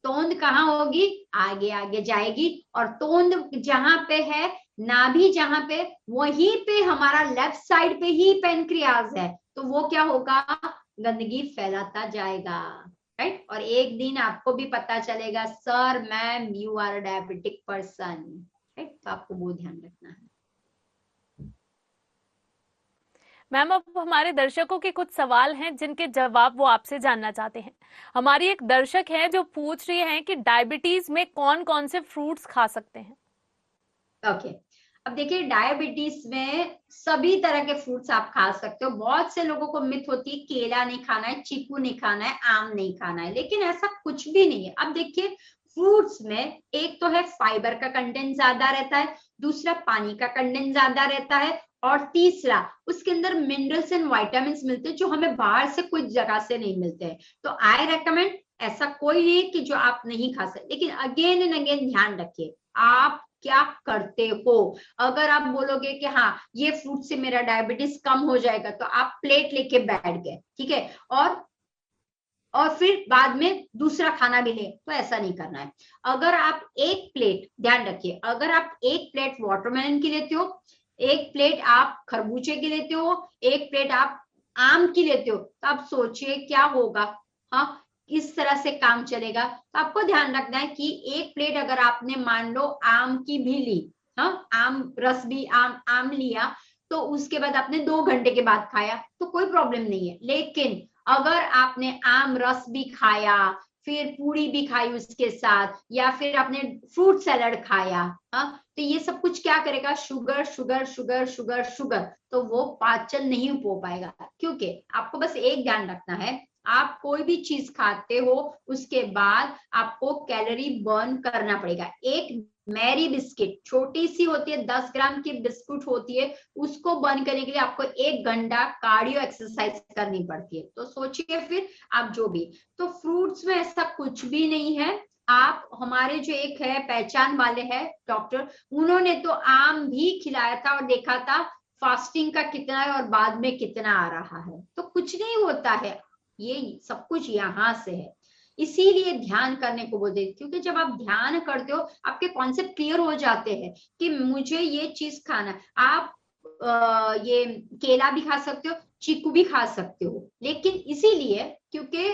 तोंद कहाँ होगी, आगे आगे जाएगी। और तोंद जहां पे है, नाभि जहां पे, वहीं पे हमारा लेफ्ट साइड पे ही पेनक्रियाज है, तो वो क्या होगा, गंदगी फैलाता जाएगा, राइट। और एक दिन आपको भी पता चलेगा, sir ma'am you are diabetic person, right. तो आपको वो ध्यान रखना है। मैम, अब हमारे दर्शकों के कुछ सवाल हैं जिनके जवाब वो आपसे जानना चाहते हैं। हमारी एक दर्शक है जो पूछ रही है कि डायबिटीज में कौन कौन से फ्रूट्स खा सकते हैं। ओके, अब देखिए डायबिटीज में सभी तरह के फ्रूट्स आप खा सकते हो। बहुत से लोगों को मिथ होती है केला नहीं खाना है, चीकू नहीं खाना है, आम नहीं खाना है, लेकिन ऐसा कुछ भी नहीं है। अब देखिए फ्रूट्स में एक तो है फाइबर का कंटेंट ज्यादा रहता है, दूसरा पानी का कंटेंट ज्यादा रहता है, और तीसरा उसके अंदर मिनरल्स एंड वाइटामिन मिलते हैं जो हमें बाहर से कुछ जगह से नहीं मिलते हैं। तो आई रेकमेंड, ऐसा कोई नहीं कि जो आप नहीं खा सकते, लेकिन अगेन एंड अगेन ध्यान रखिए आप क्या करते हो। अगर आप बोलोगे कि हाँ ये फ्रूट से मेरा डायबिटीज कम हो जाएगा, तो आप प्लेट लेके बैठ गए, ठीक है, और फिर बाद में दूसरा खाना भी ले, तो ऐसा नहीं करना है। अगर आप एक प्लेट, ध्यान रखिए, अगर आप एक प्लेट वाटरमेलन की लेते हो, एक प्लेट आप खरबूजे की लेते हो, एक प्लेट आप आम की लेते हो, तो आप सोचिए क्या होगा। हाँ, किस तरह से काम चलेगा। तो आपको ध्यान रखना है कि एक प्लेट अगर आपने मान लो आम की भी ली, हाँ, आम रस भी, आम आम लिया, तो उसके बाद आपने 2 घंटे के बाद खाया तो कोई प्रॉब्लम नहीं है। लेकिन अगर आपने आम रस भी खाया, फिर पूरी भी खाई उसके साथ, या फिर आपने फ्रूट सैलड खाया, हाँ, तो ये सब कुछ क्या करेगा, sugar sugar sugar sugar sugar, तो वो पाचन नहीं हो पाएगा। क्योंकि आपको बस एक ध्यान रखना है, आप कोई भी चीज खाते हो उसके बाद आपको कैलोरी बर्न करना पड़ेगा। एक मैरी बिस्किट छोटी सी होती है, 10 ग्राम की बिस्कुट होती है, उसको बर्न करने के लिए आपको 1 घंटा कार्डियो एक्सरसाइज करनी पड़ती है। तो सोचिए फिर आप जो भी, तो फ्रूट्स में ऐसा कुछ भी नहीं है। आप हमारे जो एक है पहचान वाले हैं डॉक्टर, उन्होंने तो आम भी खिलाया था और देखा था फास्टिंग का कितना है और बाद में कितना आ रहा है। तो कुछ नहीं होता है, ये सब कुछ यहाँ से है। इसीलिए ध्यान करने को बोलते हैं, क्योंकि जब आप ध्यान करते हो आपके कॉन्सेप्ट क्लियर हो जाते हैं कि मुझे ये चीज खाना। आप ये केला भी खा सकते हो, चीकू भी खा सकते हो, लेकिन इसीलिए क्योंकि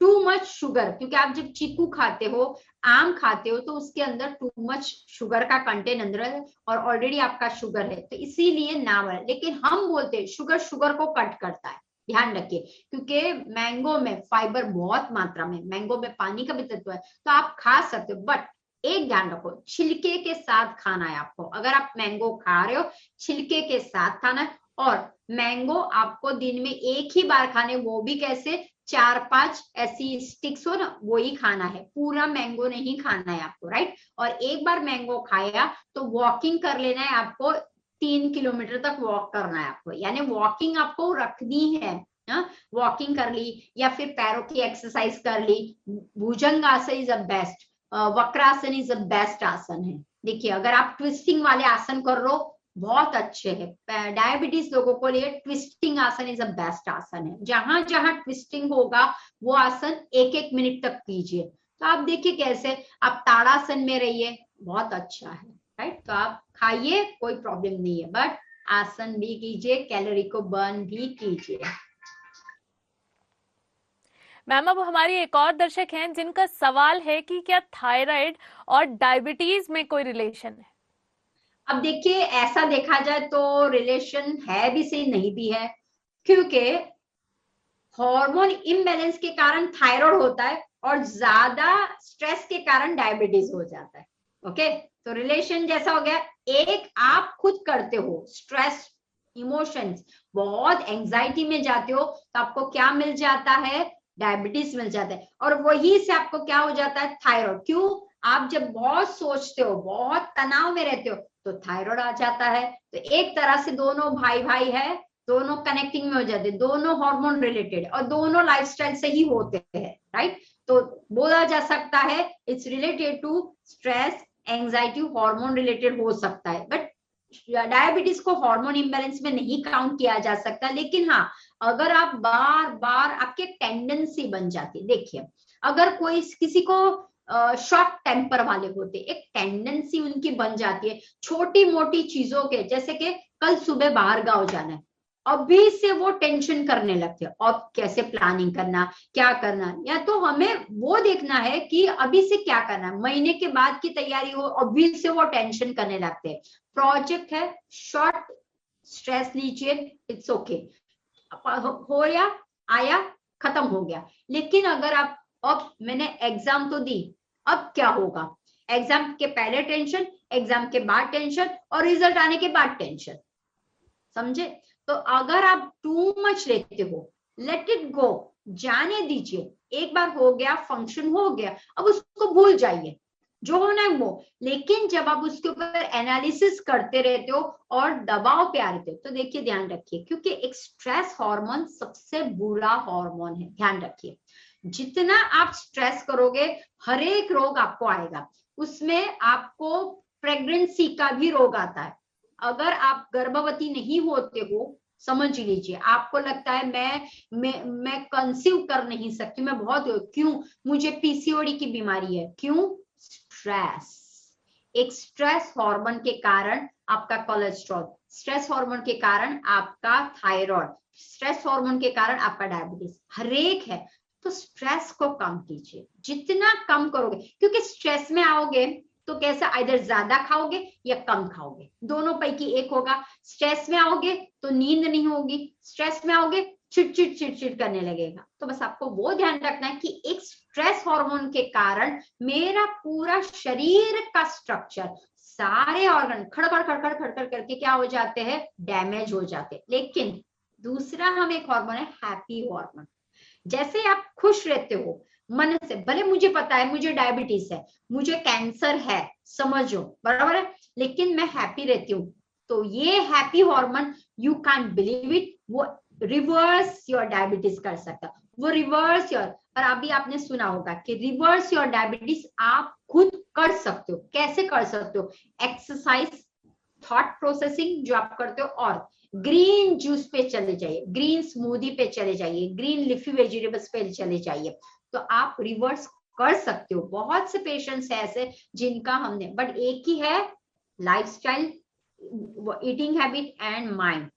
टू मच शुगर, क्योंकि आप जब चीकू खाते हो, आम खाते हो, तो उसके अंदर टू मच शुगर का कंटेंट अंदर है और ऑलरेडी आपका शुगर है, तो इसीलिए ना बढ़े। लेकिन हम बोलते हैं शुगर शुगर को कट करता है, ध्यान रखिए, क्योंकि मैंगो में फाइबर बहुत मात्रा में, मैंगो में पानी का भी तत्व है, तो आप खा सकते हो, बट एक ध्यान रखो, छिलके के साथ खाना है आपको। अगर आप मैंगो खा रहे हो, छिलके के साथ खाना है। और मैंगो आपको दिन में एक ही बार खाने, वो भी कैसे, 4-5 ऐसी स्टिक्स हो ना, वो ही खाना है, पूरा मैंगो नहीं खाना है आपको, राइट। और एक बार मैंगो खाया तो वॉकिंग कर लेना है आपको, 3 किलोमीटर तक वॉक करना है आपको, यानी वॉकिंग आपको रखनी है। वॉकिंग कर ली या फिर पैरों की एक्सरसाइज कर ली। भुजंग आसन is the best, Vakrasana is the best आसन है। देखिए अगर आप ट्विस्टिंग वाले आसन कर लो बहुत अच्छे है। डायबिटीज लोगों को लिए ट्विस्टिंग आसन इज अ बेस्ट आसन है। जहां जहां ट्विस्टिंग होगा वो आसन 1-1 मिनट तक कीजिए। तो आप देखिए कैसे आप ताड़ासन में रहिए, बहुत अच्छा है, राइट। तो आप खाइए, कोई प्रॉब्लम नहीं है, बट आसन भी कीजिए, कैलोरी को बर्न भी कीजिए। मैम अब हमारी एक और दर्शक हैं जिनका सवाल है कि क्या थायराइड और डायबिटीज में कोई रिलेशन है? अब देखिए ऐसा देखा जाए तो रिलेशन है भी सही, नहीं भी है, क्योंकि हार्मोन इम्बैलेंस के कारण थायराइड होता है और ज्यादा स्ट्रेस के कारण डायबिटीज हो जाता है। ओके, तो रिलेशन जैसा हो गया, एक आप खुद करते हो स्ट्रेस, इमोशंस, बहुत एंजाइटी में जाते हो, तो आपको क्या मिल जाता है, डायबिटीज मिल जाता है। और वही से आपको क्या हो जाता है, थायराइड। क्यों, आप जब बहुत सोचते हो, बहुत तनाव में रहते हो, तो थायराइड आ जाता है। तो एक तरह से दोनों भाई भाई है, दोनों कनेक्टिंग में हो जाते हैं, दोनों हार्मोन रिलेटेड और दोनों लाइफस्टाइल से ही होते हैं, राइट। तो बोला जा सकता है it's related to stress, anxiety, hormone related हो सकता है, बट डायबिटीज को हार्मोन इम्बैलेंस में नहीं काउंट किया जा सकता। लेकिन हाँ, अगर आप बार बार आपकी टेंडेंसी बन जाती है, देखिए अगर कोई किसी को शॉर्ट टेम्पर वाले होते, एक टेंडेंसी उनकी बन जाती है छोटी मोटी चीजों के, जैसे कि कल सुबह बाहर गांव जाना है, अभी से वो टेंशन करने लगते हैं, अब कैसे प्लानिंग करना, क्या करना, या तो हमें वो देखना है कि अभी से क्या करना है, महीने के बाद की तैयारी हो, अभी से वो टेंशन करने लगते हैं। प्रोजेक्ट है, शॉर्ट स्ट्रेस लीजिए, इट्स ओके, हो या आया, खत्म हो गया। लेकिन अगर आप, अब मैंने एग्जाम तो दी, अब क्या होगा, एग्जाम के पहले टेंशन, एग्जाम के बाद टेंशन और रिजल्ट आने के बाद टेंशन, समझे। तो अगर आप टू मच लेते हो, लेट इट गो, जाने दीजिए, एक बार हो गया, फंक्शन हो गया, अब उसको भूल जाइए, जो होना है वो। लेकिन जब आप उसके ऊपर एनालिसिस करते रहते हो और दबाव पे आ रहते हो, तो देखिए ध्यान रखिए, क्योंकि एक स्ट्रेस हार्मोन सबसे बुरा हार्मोन है, ध्यान रखिए। जितना आप स्ट्रेस करोगे हर एक रोग आपको आएगा, उसमें आपको प्रेगनेंसी का भी रोग आता है। अगर आप गर्भवती नहीं होते हो, समझ लीजिए, आपको लगता है मैं कंसीव कर नहीं सकती, मैं बहुत, क्यों, मुझे पीसीओडी की बीमारी है, क्यों, स्ट्रेस। एक स्ट्रेस हार्मोन के कारण आपका कोलेस्ट्रॉल, स्ट्रेस हार्मोन के कारण आपका थायराइड, स्ट्रेस हार्मोन के कारण आपका डायबिटीज, हर एक है। तो स्ट्रेस को कम कीजिए, जितना कम करोगे, क्योंकि स्ट्रेस में आओगे तो कैसा, इधर ज्यादा खाओगे या कम खाओगे, दोनों पैकी एक होगा। स्ट्रेस में आओगे तो नींद नहीं होगी, स्ट्रेस में आओगे चिड़चिड़ करने लगेगा। तो बस आपको वो ध्यान रखना है कि एक स्ट्रेस हार्मोन के कारण मेरा पूरा शरीर का स्ट्रक्चर, सारे ऑर्गन खड़खड़ खड़खड़ खड़खड़ करके क्या हो जाते हैं, डैमेज हो जाते हैं। लेकिन दूसरा हम एक हार्मोन है हैप्पी हार्मोन, जैसे आप खुश रहते हो मन से, भले मुझे पता है मुझे डायबिटीज है, मुझे कैंसर है, समझो बराबर है, लेकिन मैं हैप्पी रहती हूँ, तो ये happy hormone, you can believe it, वो रिवर्स योर डायबिटीज कर सकता, वो रिवर्स योर, और अभी आपने सुना होगा कि रिवर्स योर डायबिटीज आप खुद कर सकते हो। कैसे कर सकते हो? एक्सरसाइज, थॉट प्रोसेसिंग जो आप करते हो, और ग्रीन जूस पे चले जाइए, ग्रीन स्मूदी पे चले जाइए, ग्रीन लिफी वेजिटेबल्स पे चले जाइए, तो आप रिवर्स कर सकते हो। बहुत से पेशेंट्स है ऐसे जिनका हमने, बट एक ही है lifestyle, eating habit and mind.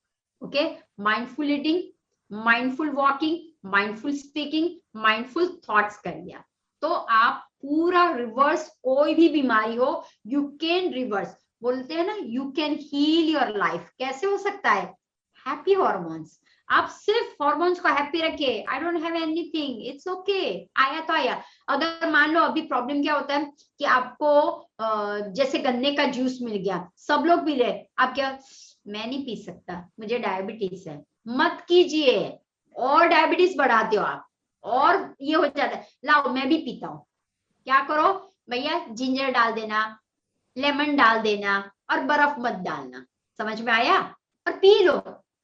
Okay, mindful eating, mindful walking, mindful speaking, mindful thoughts कर लिया, तो आप पूरा रिवर्स, कोई भी बीमारी हो यू कैन रिवर्स। बोलते हैं ना, you can heal your life. कैसे हो सकता है? Happy hormones. आप सिर्फ हॉर्मोन्स को हैप्पी रखिए, I don't have anything, it's okay, आया तो आया। अगर मान लो अभी प्रॉब्लम क्या होता है कि आपको जैसे गन्ने का जूस मिल गया, सब लोग पी रहे, आप क्या, मैं नहीं पी सकता, मुझे डायबिटीज है, मत कीजिए, और डायबिटीज बढ़ाते हो आप, और ये हो जाता है, लाओ मैं भी पीता हूँ। क्या करो भैया, जिंजर डाल देना, लेमन डाल देना, और बर्फ मत डालना, समझ में आया? और पी लो,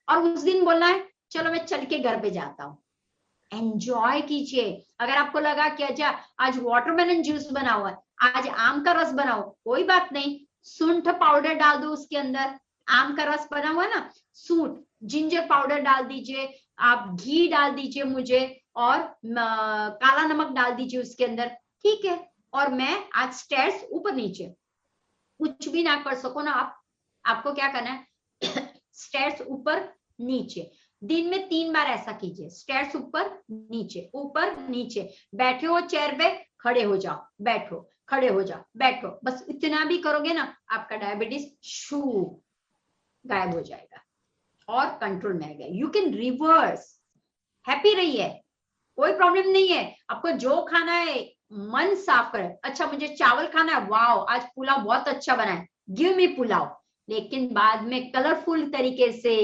और उस दिन बोलना है चलो मैं चल के घर पे जाता हूँ। एंजॉय कीजिए। अगर आपको लगा कि अच्छा आज वाटरमेलन जूस बना हुआ है, आज आम का रस बनाओ, कोई बात नहीं, सूंठ पाउडर डाल दो उसके अंदर, आम का रस बना हुआ है ना, सूंठ, जिंजर पाउडर डाल दीजिए, आप घी डाल दीजिए मुझे, और काला नमक डाल दीजिए उसके अंदर, ठीक है। और मैं आज स्टेयर्स ऊपर नीचे कुछ भी ना कर सको ना आप, आपको क्या करना है स्टेयर्स ऊपर नीचे, दिन में 3 बार ऐसा कीजिए, स्टेयर्स ऊपर नीचे, बैठे हो चेयर पे, खड़े हो जाओ, बैठो, खड़े हो जाओ, बैठो, बस इतना भी करोगे ना, आपका डायबिटीज शू गायब हो जाएगा और कंट्रोल में आएगा। You can reverse. हैप्पी रहिए, कोई प्रॉब्लम नहीं है। आपको जो खाना है मन साफ करें, अच्छा मुझे चावल खाना है, वाओ आज पुलाव बहुत अच्छा बना है, गिव मी पुलाव, लेकिन बाद में कलरफुल तरीके से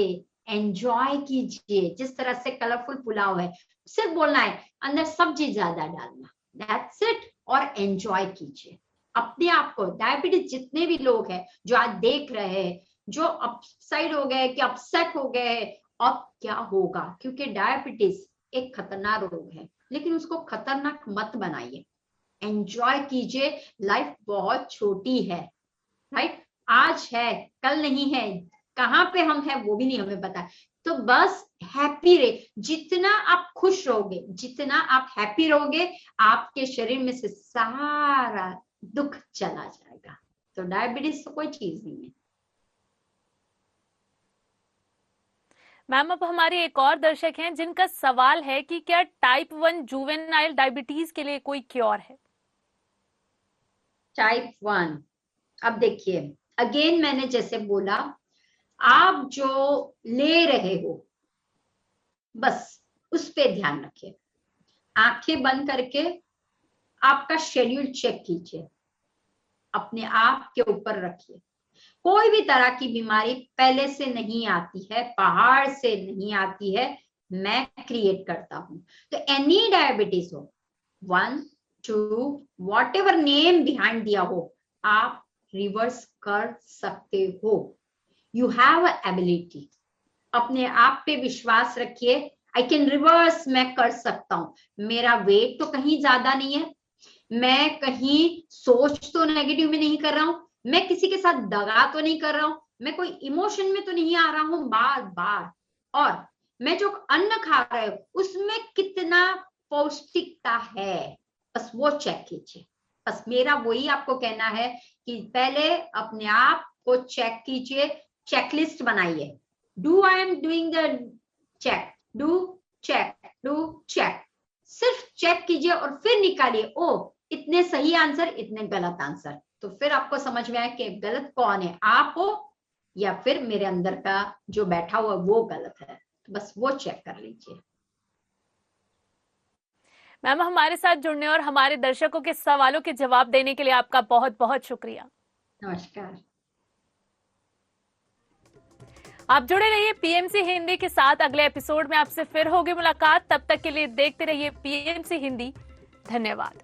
एंजॉय कीजिए। जिस तरह से कलरफुल पुलाव है, सिर्फ बोलना है अंदर सब्जी ज्यादा डालना, दैट्स इट, और एंजॉय कीजिए अपने आप को। डायबिटीज जितने भी लोग हैं जो आज देख रहे हैं, जो अपसाइड हो गए कि अपसेट हो गए, अब क्या होगा, क्योंकि डायबिटीज एक खतरनाक रोग है, लेकिन उसको खतरनाक मत बनाइए, एंजॉय कीजिए। लाइफ बहुत छोटी है, राइट? आज है कल नहीं है, कहाँ पे हम है वो भी नहीं हमें पता, तो बस हैप्पी रहे। जितना आप खुश रहोगे, जितना आप हैप्पी रहोगे, आपके शरीर में से सारा दुख चला जाएगा। तो डायबिटीज तो कोई चीज नहीं है। मैम, अब हमारे एक और दर्शक हैं जिनका सवाल है कि क्या टाइप 1 जुवेनाइल डायबिटीज के लिए कोई क्योर है? टाइप 1, अब देखिए अगेन मैंने जैसे बोला, आप जो ले रहे हो बस उस पे ध्यान रखिए, आंखें बंद करके आपका शेड्यूल चेक कीजिए, अपने आप के ऊपर रखिए। कोई भी तरह की बीमारी पहले से नहीं आती है, पहाड़ से नहीं आती है, मैं क्रिएट करता हूं। तो एनी डायबिटीज हो, 1 2 वॉट एवर नेम बिहाइंड दिया हो, आप रिवर्स कर सकते हो। यू हैव एबिलिटी, अपने आप पे विश्वास रखिए, आई कैन रिवर्स, मैं कर सकता हूं। मेरा वेट तो कहीं ज्यादा नहीं है, मैं कहीं सोच तो नेगेटिव में नहीं कर रहा हूं, मैं किसी के साथ दगा तो नहीं कर रहा हूं, मैं कोई इमोशन में तो नहीं आ रहा हूं बार बार, और मैं जो अन्न खा रहा हूं उसमें कितना पौष्टिकता है, बस वो चेक कीजिए। बस मेरा वही आपको कहना है कि पहले अपने आप को चेक कीजिए, चेकलिस्ट बनाइए, do I am doing the check, do check, सिर्फ चेक कीजिए और फिर निकालिए, ओ इतने सही आंसर, इतने गलत आंसर, तो फिर आपको समझ में आए कि गलत कौन है, आप हो या फिर मेरे अंदर का जो बैठा हुआ वो गलत है, तो बस वो चेक कर लीजिए। मैम, हमारे साथ जुड़ने और हमारे दर्शकों के सवालों के जवाब देने के लिए आपका बहुत बहुत शुक्रिया। नमस्कार। आप जुड़े रहिए पीएमसी हिंदी के साथ। अगले एपिसोड में आपसे फिर होगी मुलाकात। तब तक के लिए देखते रहिए पीएमसी हिंदी। धन्यवाद।